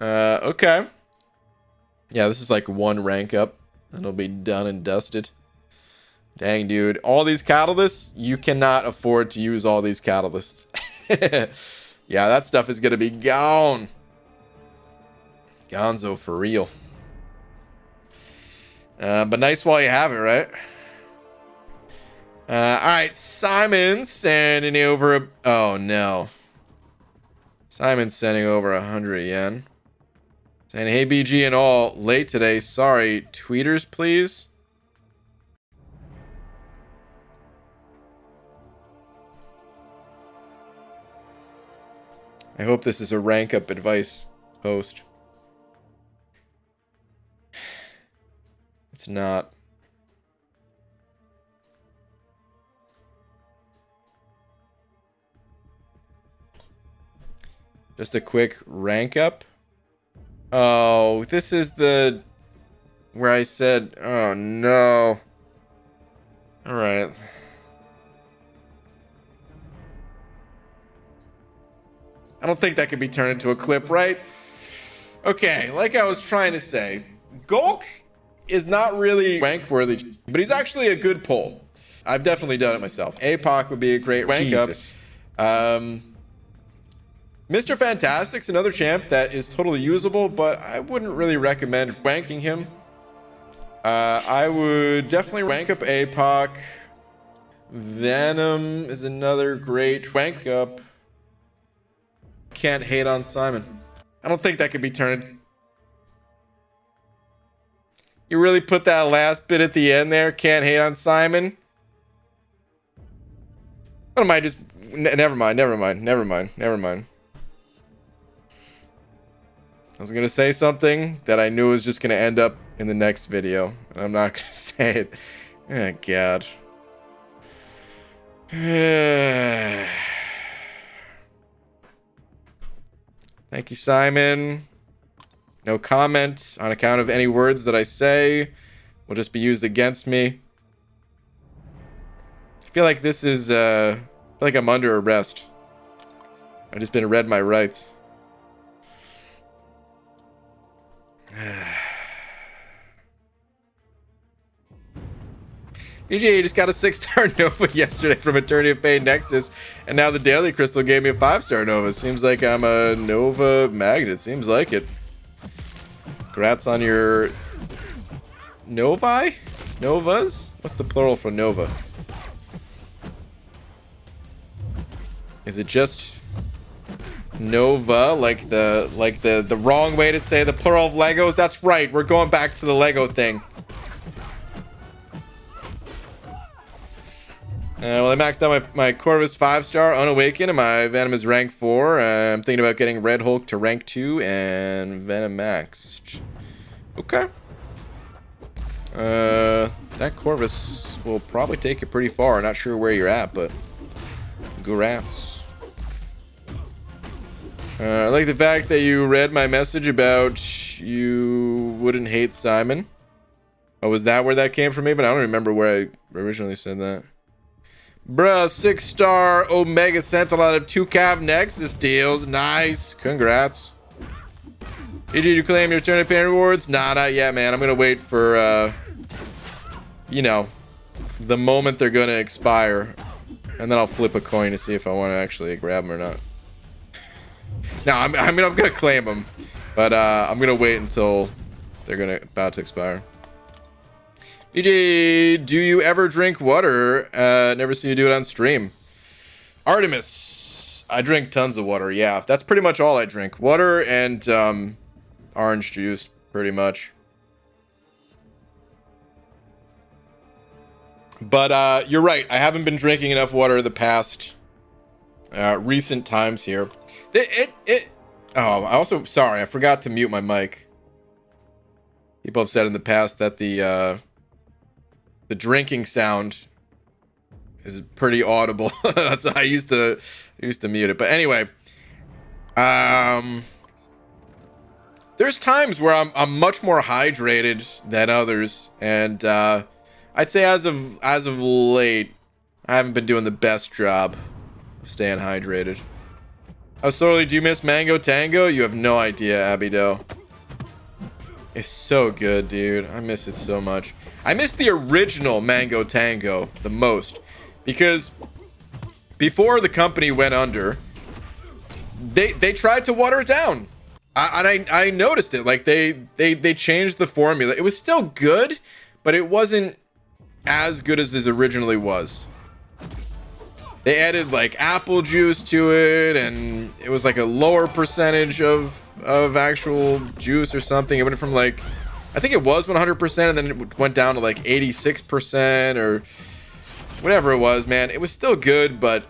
Okay. Yeah, this is like one rank up. And it'll be done and dusted. Dang, dude. All these catalysts? You cannot afford to use all these catalysts. Yeah, that stuff is going to be gone. Gonzo for real. But nice while you have it, right? All right, Simon sending over. Oh no, Simon's sending over 100 yen. Saying, hey BG and all, late today. Sorry, tweeters, please. I hope this is a rank up advice post. It's not. Just a quick rank up. Oh, this is the where I said, oh no. All right. I don't think that could be turned into a clip, right? Okay, like I was trying to say, Gulk is not really rank worthy, but he's actually a good pull. I've definitely done it myself. APOC would be a great rank up. Mr. Fantastic's another champ that is totally usable, but I wouldn't really recommend ranking him. I would definitely rank up APOC. Venom is another great rank up. Can't hate on Simon. I don't think that could be turned. You really put that last bit at the end there? Can't hate on Simon? What am I just... Never mind. I was going to say something that I knew was just going to end up in the next video. And I'm not going to say it. Oh, God. Thank you, Simon. No comment on account of any words that I say will just be used against me. I feel like this is, I feel like I'm under arrest. I've just been read my rights. BJ just got a 6-star Nova yesterday from Eternity of Pain Nexus, and now the Daily Crystal gave me a 5-star Nova. Seems like I'm a Nova magnet. Seems like it. Congrats on your Novi? Novas? What's the plural for Nova? Is it just Nova, like the wrong way to say the plural of Legos? That's right. We're going back to the Lego thing. Well, I maxed out my Corvus 5-star Unawakened, and my Venom is rank 4. I'm thinking about getting Red Hulk to rank 2 and Venom maxed. Okay. That Corvus will probably take you pretty far. Not sure where you're at, but congrats. I like the fact that you read my message about you wouldn't hate Simon. Oh, was that where that came from? Even I don't remember where I originally said that. Bruh, 6-star Omega Sentinel out of 2 Cav Nexus deals. Nice. Congrats. Did you claim your Eternity of Pain rewards? Nah, not yet, man. I'm going to wait for, you know, the moment they're going to expire. And then I'll flip a coin to see if I want to actually grab them or not. No, I mean, I'm going to claim them. But I'm going to wait until they're about to expire. DJ, do you ever drink water? Never see you do it on stream. Artemis, I drink tons of water. Yeah, that's pretty much all I drink. Water and orange juice, pretty much. But you're right. I haven't been drinking enough water the past recent times here. Oh, I also, sorry, I forgot to mute my mic. People have said in the past that the drinking sound is pretty audible. That's I used to mute it. But anyway, there's times where I'm much more hydrated than others, and I'd say as of late, I haven't been doing the best job of staying hydrated. How sorely do you miss Mango Tango? You have no idea, Abido. It's so good, dude. I miss it so much. I miss the original Mango Tango the most, because before the company went under, they tried to water it down. I noticed it. Like they changed the formula. It was still good, but it wasn't as good as it originally was. They added like apple juice to it, and it was like a lower percentage of actual juice or something. It went from like, I think it was 100%, and then it went down to like 86% or whatever it was, man. It was still good, but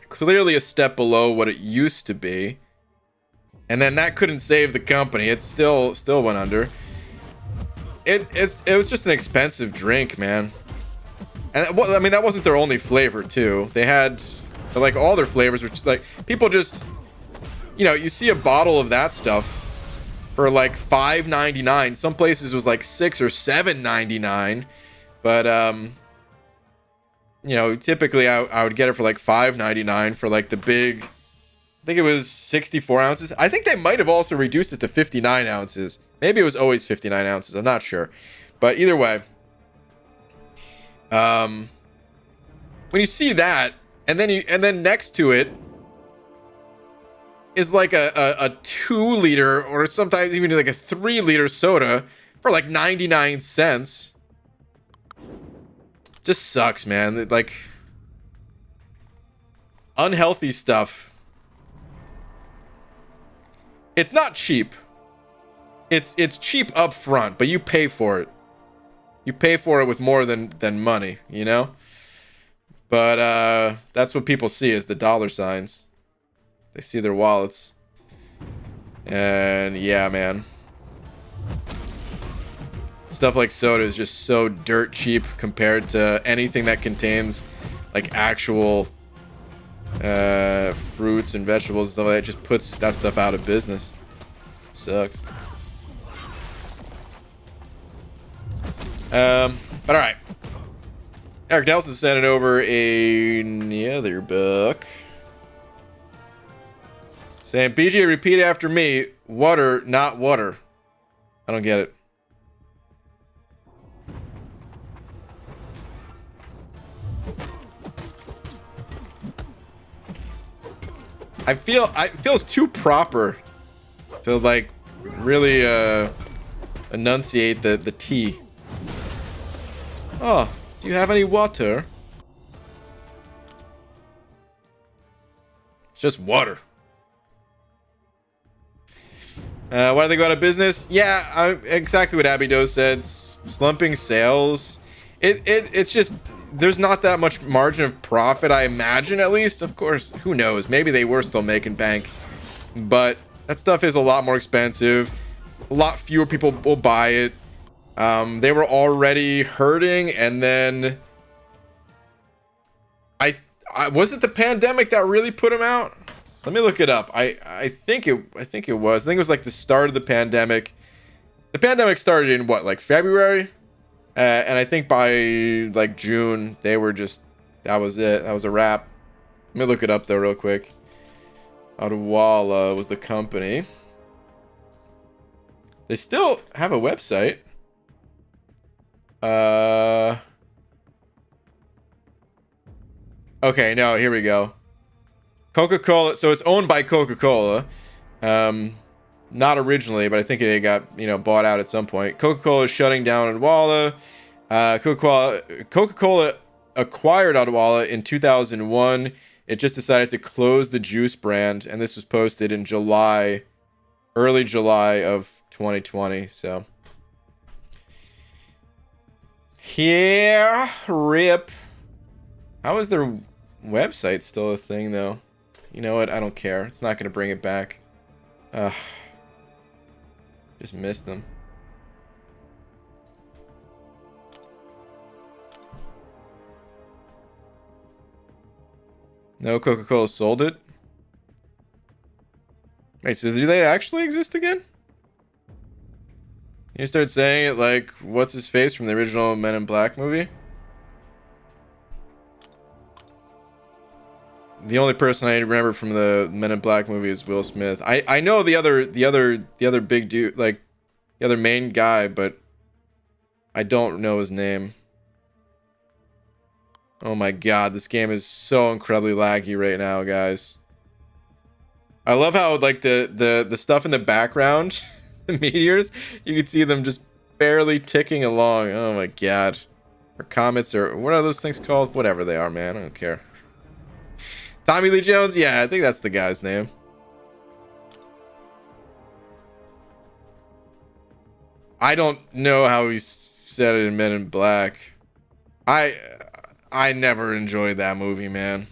clearly a step below what it used to be. And then that couldn't save the company. It still went under. It was just an expensive drink, man. And well, I mean, that wasn't their only flavor too. They had like all their flavors were like, people just, you know, you see a bottle of that stuff for like $5.99. Some places was like $6 or $7.99. But you know, typically I would get it for like $5.99 for like the big, I think it was 64 ounces. I think they might have also reduced it to 59 ounces. Maybe it was always 59 ounces. I'm not sure. But either way, when you see that, and then next to it is like a 2-liter or sometimes even like a 3-liter soda for like 99 cents. Just sucks, man. Like, unhealthy stuff. It's not cheap. It's cheap up front, but you pay for it. You pay for it with more than money, you know? But that's what people see is the dollar signs. They see their wallets. And yeah, man. Stuff like soda is just so dirt cheap compared to anything that contains like actual fruits and vegetables and stuff like that. It just puts that stuff out of business. Sucks. But all right. Eric Nelson sending over another book saying, BJ, repeat after me. Water, not water. I don't get it. It feels too proper to like really enunciate the T. Oh, do you have any water? It's just water. Why do they go out of business? Yeah, exactly what Abby Doe said. Slumping sales. It's just, there's not that much margin of profit, I imagine, at least. Of course, who knows? Maybe they were still making bank. But that stuff is a lot more expensive. A lot fewer people will buy it. They were already hurting, and then was it the pandemic that really put them out? Let me look it up. I think it was. I think it was like the start of the pandemic. The pandemic started in what, like February? And I think by like June, they were just, that was it. That was a wrap. Let me look it up though real quick. Odwalla was the company. They still have a website. Okay, no, here we go. Coca-Cola. So it's owned by Coca-Cola. Not originally, but I think they got, you know, bought out at some point. Coca-Cola is shutting down Odwalla. Coca-Cola acquired Odwalla in 2001. It just decided to close the juice brand, and this was posted in July, early July of 2020. So, yeah, rip. How is their website still a thing, though? You know what? I don't care. It's not going to bring it back. Just missed them. No, Coca-Cola sold it. Wait, so do they actually exist again? You start saying it like, what's his face from the original Men in Black movie? The only person I remember from the Men in Black movie is Will Smith. I know the other big dude, like the other main guy, but I don't know his name. Oh my god, this game is so incredibly laggy right now, guys. I love how like the stuff in the background, the meteors, you can see them just barely ticking along. Oh my god. Or comments, or what are those things called? Whatever they are, man. I don't care. Tommy Lee Jones? Yeah, I think that's the guy's name. I don't know how he said it in Men in Black. I never enjoyed that movie, man.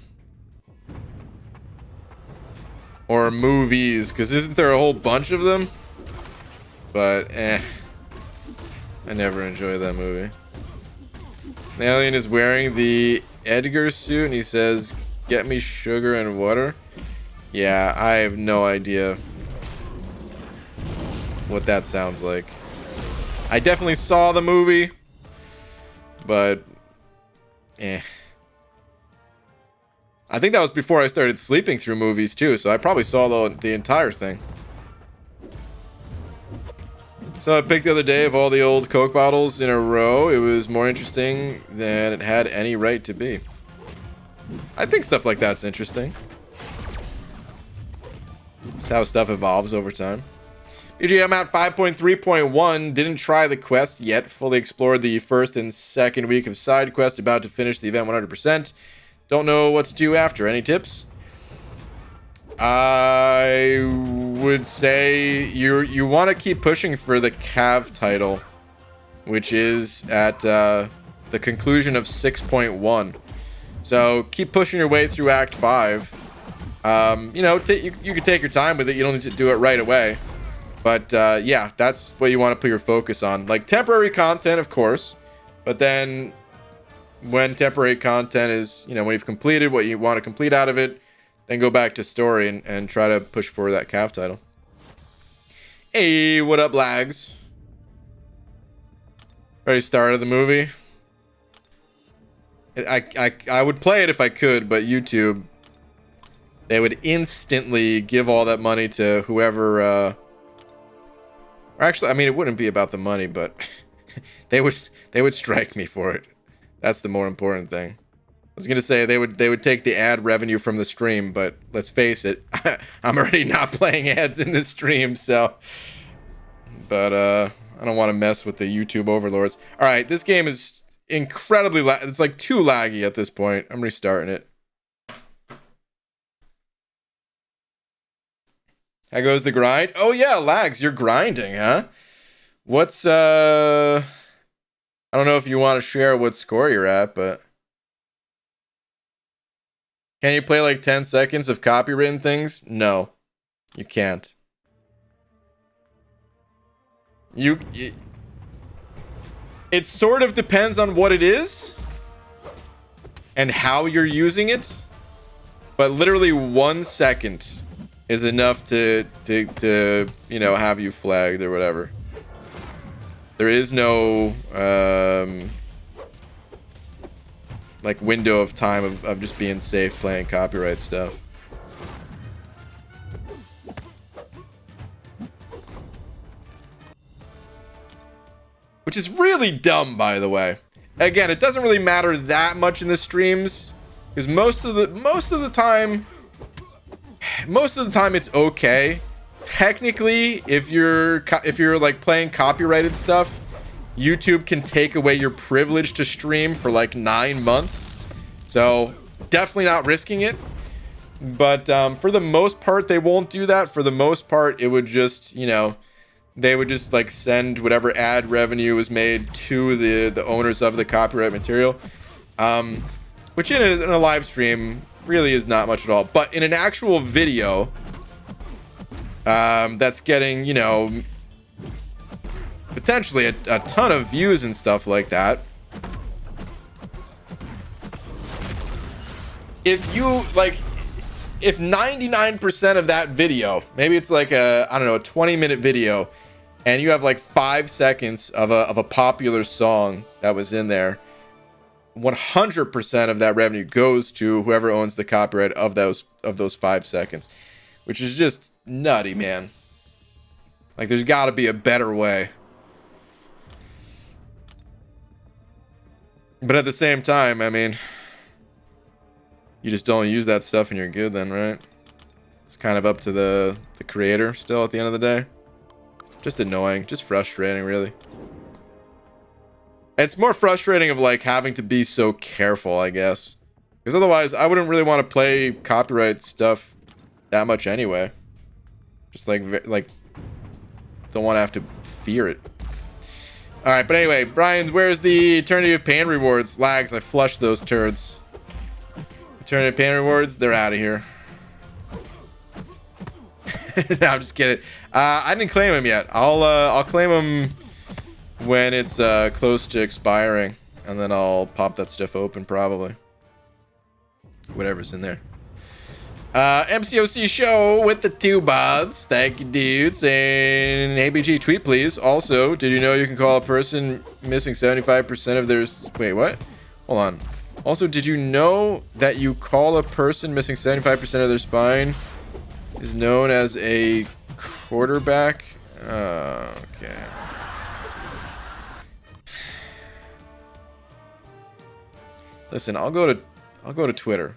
Or movies, because isn't there a whole bunch of them? But, I never enjoyed that movie. The alien is wearing the Edgar suit, and he says, "Get me sugar and water." Yeah, I have no idea what that sounds like. I definitely saw the movie, but, I think that was before I started sleeping through movies, too, so I probably saw the entire thing. So I picked the other day of all the old Coke bottles in a row. It was more interesting than it had any right to be. I think stuff like that's interesting. Just how stuff evolves over time. BG, I'm at 5.3.1. Didn't try the quest yet. Fully explored the first and second week of side quest. About to finish the event 100%. Don't know what to do after. Any tips? I would say you want to keep pushing for the Cav title, which is at the conclusion of 6.1. So keep pushing your way through Act 5. You know, you can take your time with it. You don't need to do it right away. But yeah, that's what you want to put your focus on. Like temporary content, of course. But then when temporary content is, you know, when you've completed what you want to complete out of it, then go back to story and try to push for that Cav title. Hey, what up, lags? Already started the movie. I would play it if I could, but YouTube, they would instantly give all that money to whoever. Or actually, I mean, it wouldn't be about the money, but they would strike me for it. That's the more important thing. I was gonna say they would take the ad revenue from the stream, but let's face it, I'm already not playing ads in this stream, so. But I don't want to mess with the YouTube overlords. All right, this game is incredibly it's like too laggy at this point. I'm restarting it. How goes the grind? Oh yeah, lags. You're grinding, huh? What's I don't know if you want to share what score you're at, but. Can you play like 10 seconds of copywritten things? No, you can't. It sort of depends on what it is and how you're using it, but literally 1 second is enough to you know, have you flagged or whatever. There is no like window of time of just being safe playing copyright stuff. Which is really dumb, by the way. Again, it doesn't really matter that much in the streams, because most of the time it's okay. Technically, if you're like playing copyrighted stuff, YouTube can take away your privilege to stream for like 9 months. So definitely not risking it. But for the most part, they won't do that. For the most part, it would just, you know, they would just like send whatever ad revenue was made to the owners of the copyright material. Which in a live stream really is not much at all. But in an actual video that's getting, you know, potentially a ton of views and stuff like that. If you like, if 99% of that video, maybe it's like a, I don't know, a 20-minute video, and you have like 5 seconds of a popular song that was in there, 100% of that revenue goes to whoever owns the copyright of those 5 seconds, which is just nutty, man. Like, there's got to be a better way. But at the same time, I mean, you just don't use that stuff and you're good then, right? It's kind of up to the creator still at the end of the day. Just annoying, just frustrating, really. It's more frustrating of like having to be so careful, I guess. Because otherwise, I wouldn't really want to play copyright stuff that much anyway. Just like don't want to have to fear it. All right, but anyway, Brian, where's the Eternity of Pain rewards? Lags, I flushed those turds. Eternity of Pain rewards, they're out of here. No, I'm just kidding. I didn't claim him yet. I'll claim him when it's close to expiring, and then I'll pop that stuff open probably. Whatever's in there. MCOC show with the 2 bots. Thank you, dudes. And ABG tweet, please. Also, did you know you can call a person missing 75% of their... Wait, what? Hold on. Also, did you know that you call a person missing 75% of their spine is known as a quarterback? Okay. Listen, I'll go to Twitter.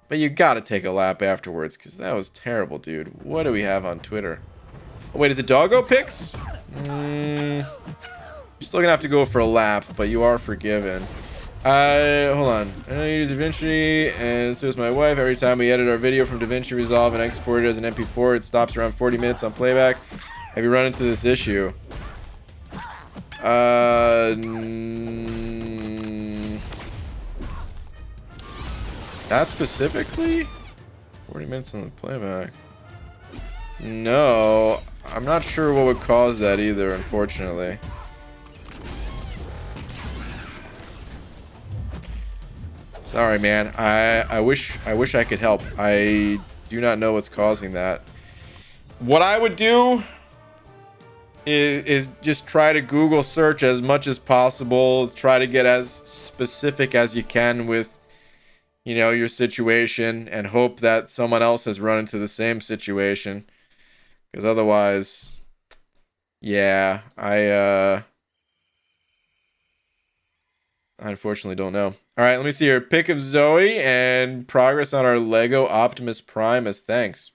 But you gotta take a lap afterwards, because that was terrible, dude. What do we have on Twitter? Oh, wait, is it doggo picks? You're still gonna have to go for a lap, but you are forgiven. Hold on. I use DaVinci, and so is my wife. Every time we edit our video from DaVinci Resolve and export it as an MP4, it stops around 40 minutes on playback. Have you run into this issue? That specifically? 40 minutes on the playback. No, I'm not sure what would cause that either, unfortunately. Sorry, man. I wish I could help. I do not know what's causing that. What I would do is just try to Google search as much as possible. Try to get as specific as you can with, you know, your situation, and hope that someone else has run into the same situation. Because otherwise, yeah, I unfortunately don't know. All right, let me see here. Pick of Zoe and progress on our Lego Optimus Prime as thanks.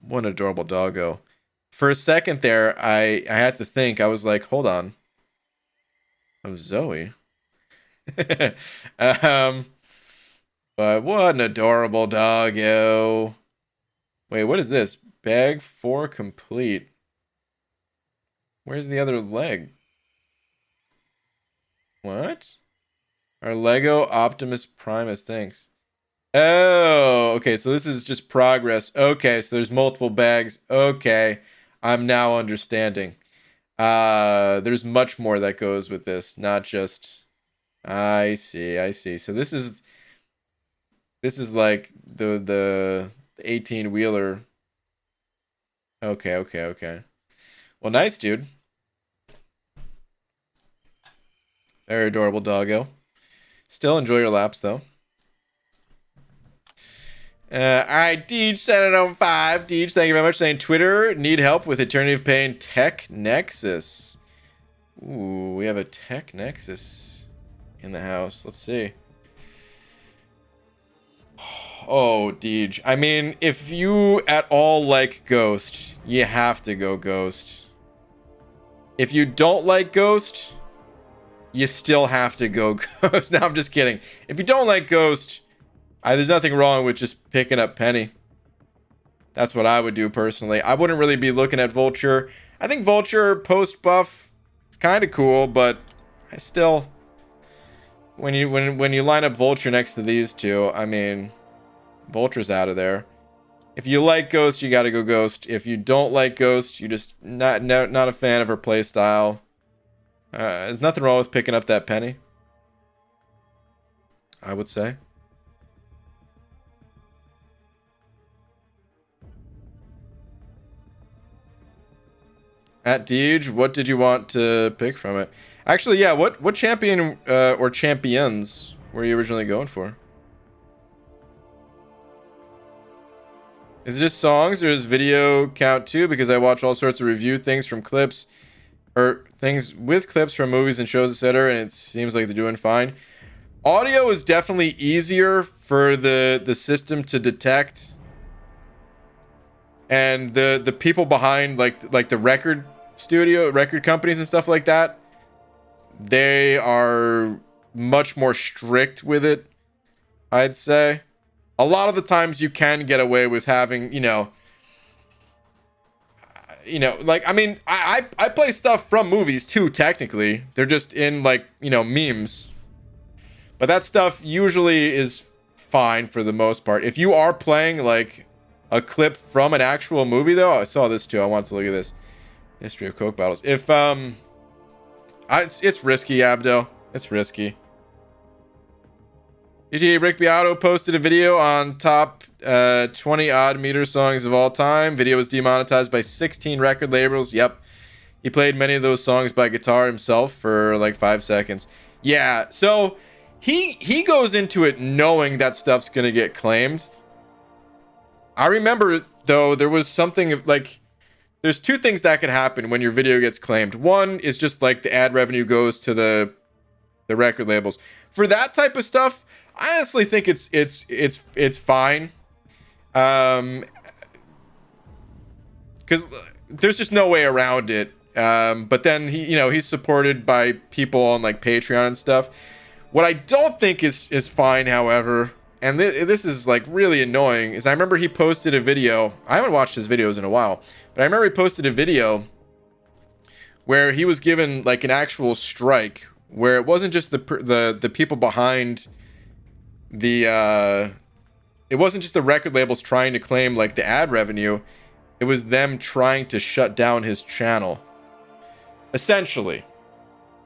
What an adorable doggo. For a second there, I had to think. I was like, hold on. Of Zoe. But what an adorable doggo. Wait, what is this? Bag 4 complete. Where's the other leg? What? Our Lego Optimus Primus, thanks. Oh, okay, so this is just progress. Okay, so there's multiple bags. Okay, I'm now understanding. There's much more that goes with this, not just... I see. So this is like the 18-wheeler. Okay. Well, nice, dude. Very adorable doggo. Still enjoy your laps, though. Alright, Deej705. Deej, thank you very much. Saying Twitter, need help with Eternity of Pain Tech Nexus. Ooh, we have a Tech Nexus in the house. Let's see. Oh, Deej. I mean, if you at all like Ghost, you have to go Ghost. If you don't like Ghost, you still have to go Ghost. No, I'm just kidding. If you don't like Ghost, there's nothing wrong with just picking up Penny. That's what I would do personally. I wouldn't really be looking at Vulture. I think Vulture post-buff is kind of cool, but I still... When you line up Vulture next to these two, I mean, Vulture's out of there. If you like Ghost, you gotta go Ghost. If you don't like Ghost, you're just not a fan of her playstyle. There's nothing wrong with picking up that Penny, I would say. At Deej, what did you want to pick from it? Actually, yeah, what champion or champions were you originally going for? Is it just songs or is video count too? Because I watch all sorts of review things from clips or things with clips from movies and shows, etc. And it seems like they're doing fine. Audio is definitely easier for the system to detect and the people behind like the record companies and stuff like that, they are much more strict with it, I'd say. A lot of the times you can get away with having, like, I mean, I play stuff from movies too, technically. They're just in, like, memes. But that stuff usually is fine for the most part. If you are playing, like, a clip from an actual movie, though, I saw this too. I wanted to look at this. History of Coke bottles. If, it's risky, Abdo. It's risky. GTA Rick Beato posted a video on top 20 odd meter songs of all time. Video was demonetized by 16 record labels. Yep. He played many of those songs by guitar himself for like 5 seconds. Yeah, so he goes into it knowing that stuff's going to get claimed. I remember, though, there was something of like, there's two things that can happen when your video gets claimed. One is just like the ad revenue goes to the record labels. For that type of stuff, I honestly think it's fine, because there's just no way around it. But then he's supported by people on like Patreon and stuff. What I don't think is fine, however, and this is like really annoying, is I remember he posted a video. I haven't watched his videos in a while, but I remember he posted a video where he was given like an actual strike, where it wasn't just the people behind it wasn't just the record labels trying to claim like the ad revenue. It was them trying to shut down his channel. Essentially,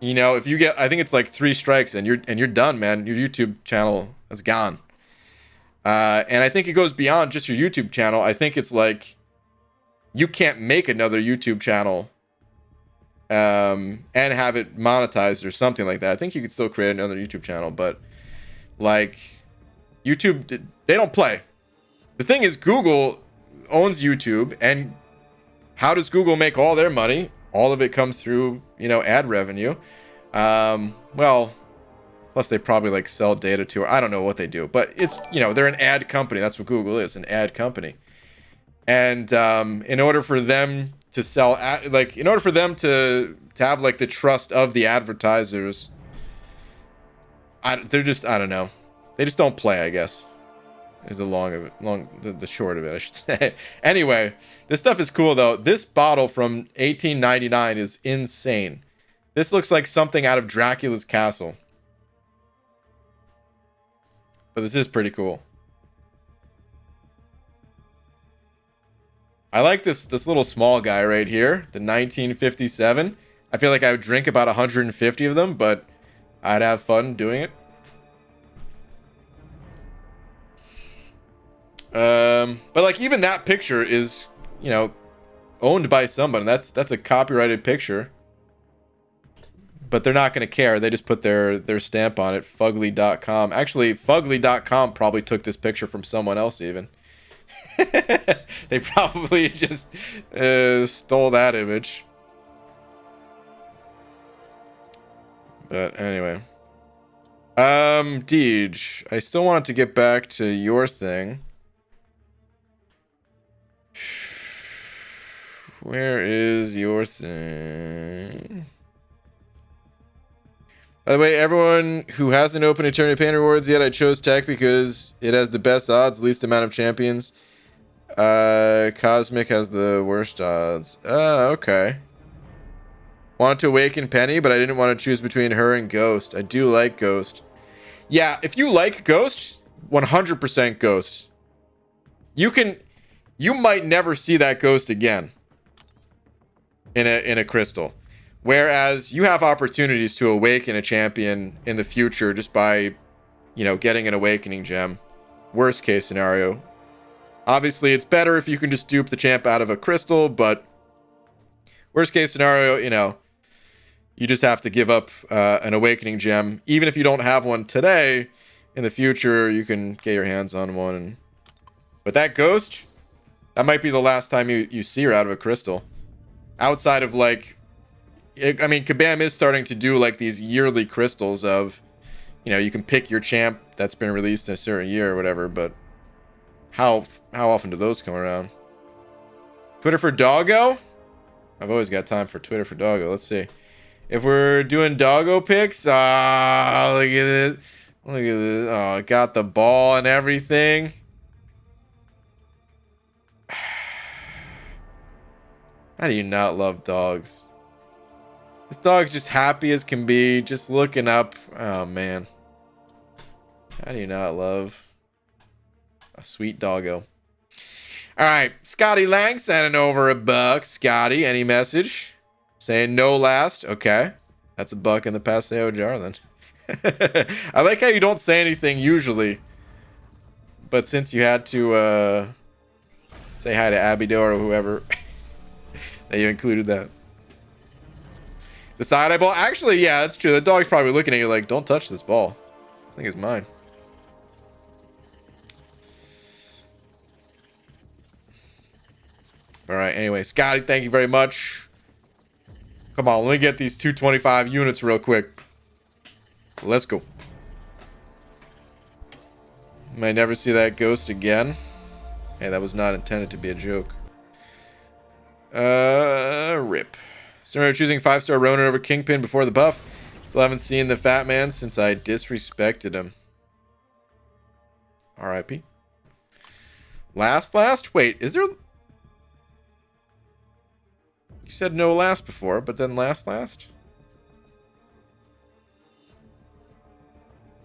if you get, I think it's like 3 strikes and you're done, man. Your YouTube channel is gone. And I think it goes beyond just your YouTube channel. I think it's like you can't make another YouTube channel and have it monetized or something like that. I think you could still create another YouTube channel, but like YouTube, they don't play. The thing is, Google owns YouTube, and how does Google make all their money? All of it comes through, ad revenue. Well, plus they probably like sell data to her. I don't know what they do, but it's, they're an ad company. That's what Google is, an ad company. And in order for them to sell, in order for them to have like the trust of the advertisers, they're just, I don't know. They just don't play, I guess. Is the short of it, I should say. Anyway, this stuff is cool though. This bottle from 1899 is insane. This looks like something out of Dracula's castle. But this is pretty cool. I like this little small guy right here, the 1957. I feel like I would drink about 150 of them, but I'd have fun doing it. But like even that picture is, owned by someone. That's a copyrighted picture. But they're not going to care. They just put their stamp on it. Fugly.com. Actually, Fugly.com probably took this picture from someone else even. They probably just stole that image. But anyway. Deej, I still wanted to get back to your thing. Where is your thing? By the way, everyone who hasn't opened Eternity Pain rewards yet, I chose Tech because it has the best odds, least amount of champions. Cosmic has the worst odds. Okay. Wanted to awaken Penny, but I didn't want to choose between her and Ghost. I do like Ghost. Yeah, if you like Ghost, 100% Ghost. You might never see that Ghost again in a crystal. Whereas you have opportunities to awaken a champion in the future just by, getting an awakening gem. Worst case scenario. Obviously, it's better if you can just dupe the champ out of a crystal, but worst case scenario, you just have to give up an awakening gem. Even if you don't have one today, in the future, you can get your hands on one. But that Ghost, that might be the last time you see her out of a crystal. Outside of like, I mean, Kabam is starting to do like these yearly crystals of, you can pick your champ that's been released in a certain year or whatever, but how often do those come around? Twitter for doggo? I've always got time for Twitter for doggo. Let's see. If we're doing doggo pics, look at this. Look at this. Oh, it got the ball and everything. How do you not love dogs? This dog's just happy as can be, just looking up. Oh, man. How do you not love a sweet doggo? All right, Scotty Lang sending over $1. Scotty, any message? Saying no last. Okay. That's $1 in the Paseo jar then. I like how you don't say anything usually. But since you had to say hi to Abido or whoever, that you included that. The side eye ball. Actually, yeah, that's true. The dog's probably looking at you like, don't touch this ball. I think it's mine. All right, anyway, Scotty, thank you very much. Come on, let me get these 225 units real quick. Let's go. May never see that ghost again. Hey, that was not intended to be a joke. Rip. Still remember choosing 5-star Ronin over Kingpin before the buff. Still haven't seen the fat man since I disrespected him. R.I.P. Last? Wait, is there... You said no last before, but then last?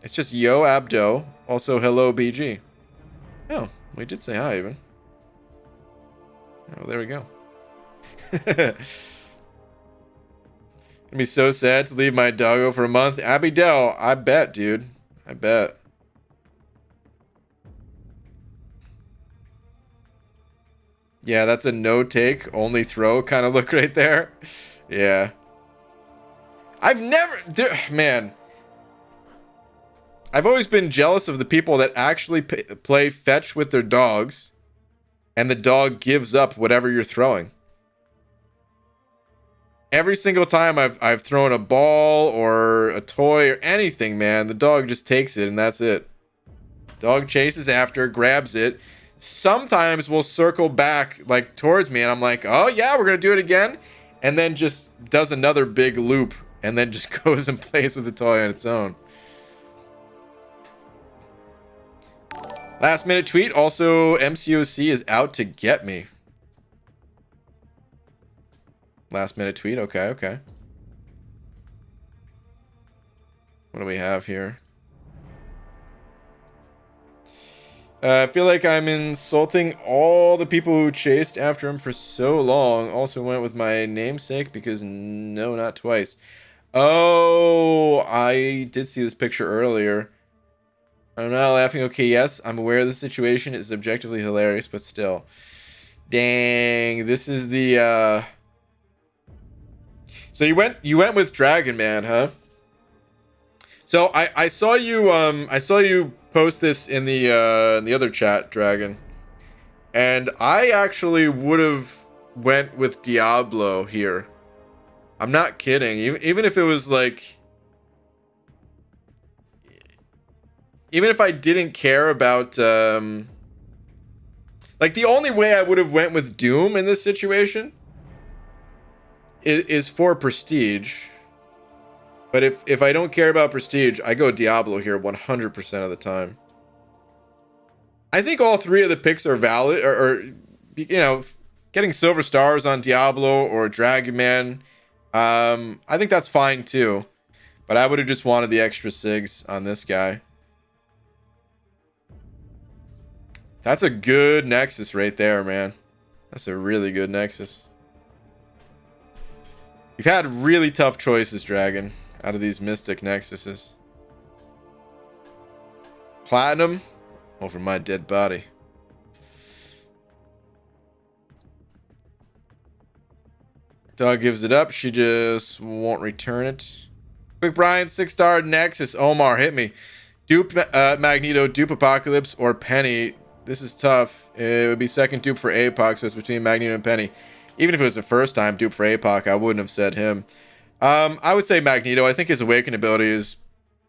It's just yo Abdo. Also hello BG. Oh, we did say hi even. Oh, there we go. Gonna be so sad to leave my doggo for a month. Abby Dell, I bet, dude. I bet. Yeah, that's a no take, only throw kind of look right there. Yeah. Man. I've always been jealous of the people that actually play fetch with their dogs and the dog gives up whatever you're throwing. Every single time I've thrown a ball or a toy or anything, man, the dog just takes it and that's it. Dog chases after, grabs it. Sometimes we'll circle back like towards me and I'm like, oh yeah, we're gonna do it again, and then just does another big loop and then just goes and plays with the toy on its own. Last minute tweet. Also, MCOC is out to get me. Last minute tweet. Okay. What do we have here? I feel like I'm insulting all the people who chased after him for so long. Also went with my namesake because no, not twice. Oh, I did see this picture earlier. I'm not laughing. Okay, yes, I'm aware the situation is objectively hilarious, but still. Dang, this is the So you went with Dragon Man, huh? So I saw you post this in the other chat, Dragon. And I actually would have went with Diablo here. I'm not kidding. Even if it was like, even if I didn't care about like, the only way I would have went with Doom in this situation is for prestige. But if I don't care about prestige, I go Diablo here 100% of the time. I think all three of the picks are valid, or you know, getting silver stars on Diablo or Dragon Man, I think that's fine too. But I would have just wanted the extra SIGs on this guy. That's a good Nexus right there, man. That's a really good Nexus. You've had really tough choices, Dragon, out of these Mystic Nexuses. Platinum over my dead body. Dog gives it up. She just won't return it. Quick Brian, 6-star Nexus. Omar, hit me. Dupe Magneto, dupe Apocalypse, or Penny. This is tough. It would be second dupe for APOC, so it's between Magneto and Penny. Even if it was the first time dupe for APOC, I wouldn't have said him. I would say Magneto. I think his Awaken ability is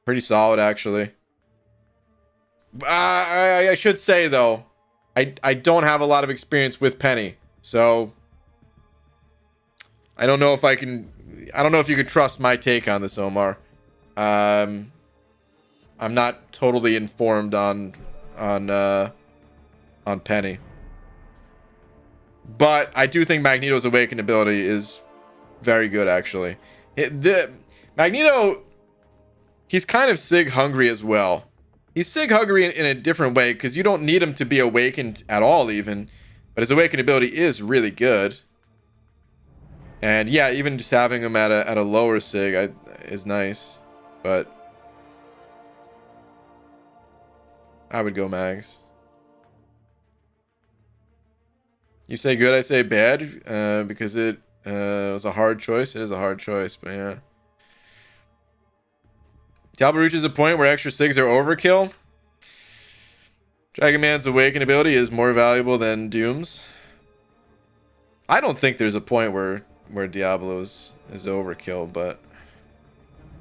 pretty solid, actually. I should say, though, I don't have a lot of experience with Penny. So I don't know if I can. I don't know if you could trust my take on this, Omar. I'm not totally informed on Penny, but I do think Magneto's awakened ability is very good. Actually, the Magneto, he's kind of Sig hungry as well. He's Sig hungry in a different way because you don't need him to be awakened at all, even. But his awakened ability is really good. And yeah, even just having him at a lower Sig is nice. But I would go Mags. You say good, I say bad, because it was a hard choice. It is a hard choice, but yeah. Diablo reaches a point where extra Sigs are overkill. Dragon Man's awakened ability is more valuable than Doom's. I don't think there's a point where Diablo's is overkill, but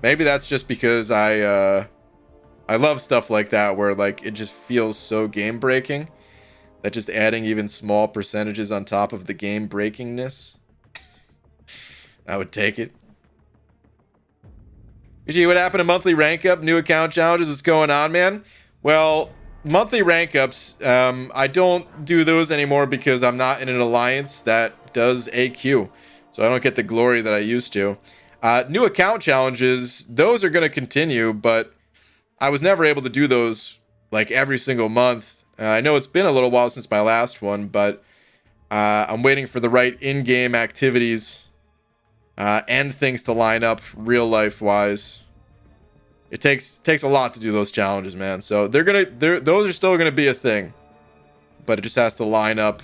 maybe that's just because I love stuff like that where like it just feels so game breaking that just adding even small percentages on top of the game breakingness, I would take it. BG, what happened to monthly rank up, new account challenges? What's going on, man? Well, monthly rank ups, I don't do those anymore because I'm not in an alliance that does AQ. So I don't get the glory that I used to. New account challenges, those are going to continue, but I was never able to do those like every single month. I know it's been a little while since my last one, but I'm waiting for the right in-game activities and things to line up real life wise. It takes a lot to do those challenges, man. So those are still gonna be a thing, but it just has to line up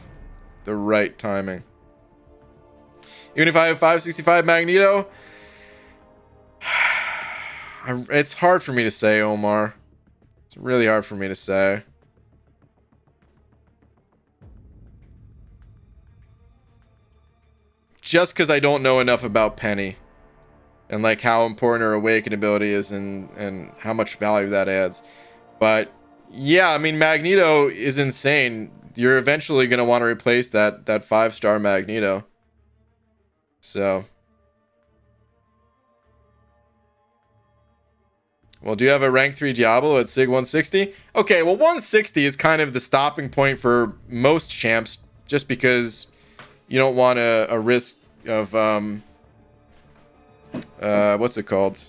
the right timing. Even if I have 565 Magneto, it's hard for me to say, Omar. It's really hard for me to say. Just because I don't know enough about Penny and like how important her awakened ability is and how much value that adds. But yeah, I mean, Magneto is insane. You're eventually going to want to replace that 5-star Magneto. So, well, do you have a rank 3 Diablo at Sig 160? Okay, well, 160 is kind of the stopping point for most champs, just because you don't want a risk of what's it called?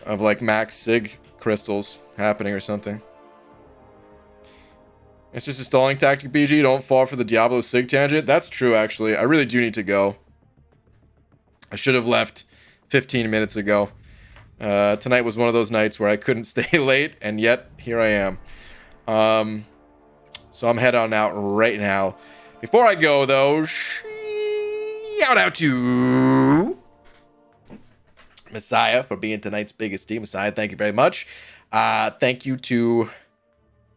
Of like max Sig crystals happening or something. It's just a stalling tactic, BG. Don't fall for the Diablo Sig tangent. That's true, actually. I really do need to go. I should have left 15 minutes ago. Tonight was one of those nights where I couldn't stay late, and yet here I am. So I'm head on out right now. Before I go, though, shout out to Messiah for being tonight's biggest team. Messiah, thank you very much. Thank you to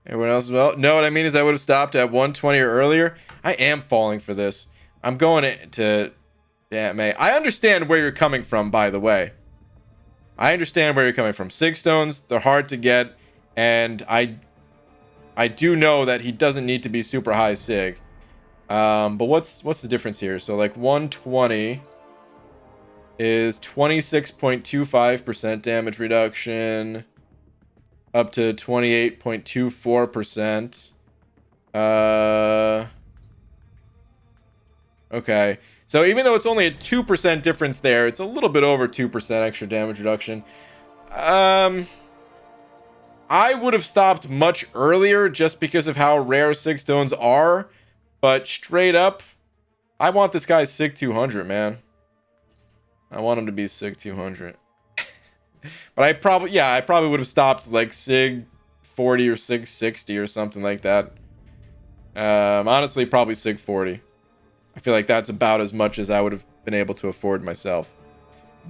everyone else as well. No, what I mean is I would have stopped at 120 or earlier. I am falling for this. I'm going to damn it. I understand where you're coming from, by the way. I understand where you're coming from. Sig stones, they're hard to get, and I do know that he doesn't need to be super high Sig. But what's the difference here? So like 120 is 26.25% damage reduction up to 28.24%. Okay. So even though it's only a 2% difference there, it's a little bit over 2% extra damage reduction. I would have stopped much earlier just because of how rare Sig stones are. But straight up, I want this guy Sig 200, man. I want him to be Sig 200. But I probably would have stopped like Sig 40 or Sig 60 or something like that. Honestly, probably Sig 40. I feel like that's about as much as I would have been able to afford myself.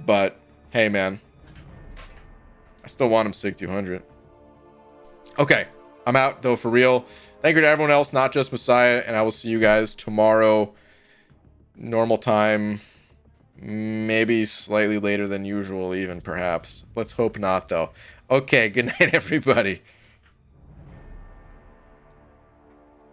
But hey, man, I still want him Sig 200. Okay, I'm out though for real. Thank you to everyone else, not just Messiah, and I will see you guys tomorrow. Normal time, maybe slightly later than usual, even perhaps. Let's hope not, though. Okay, good night, everybody.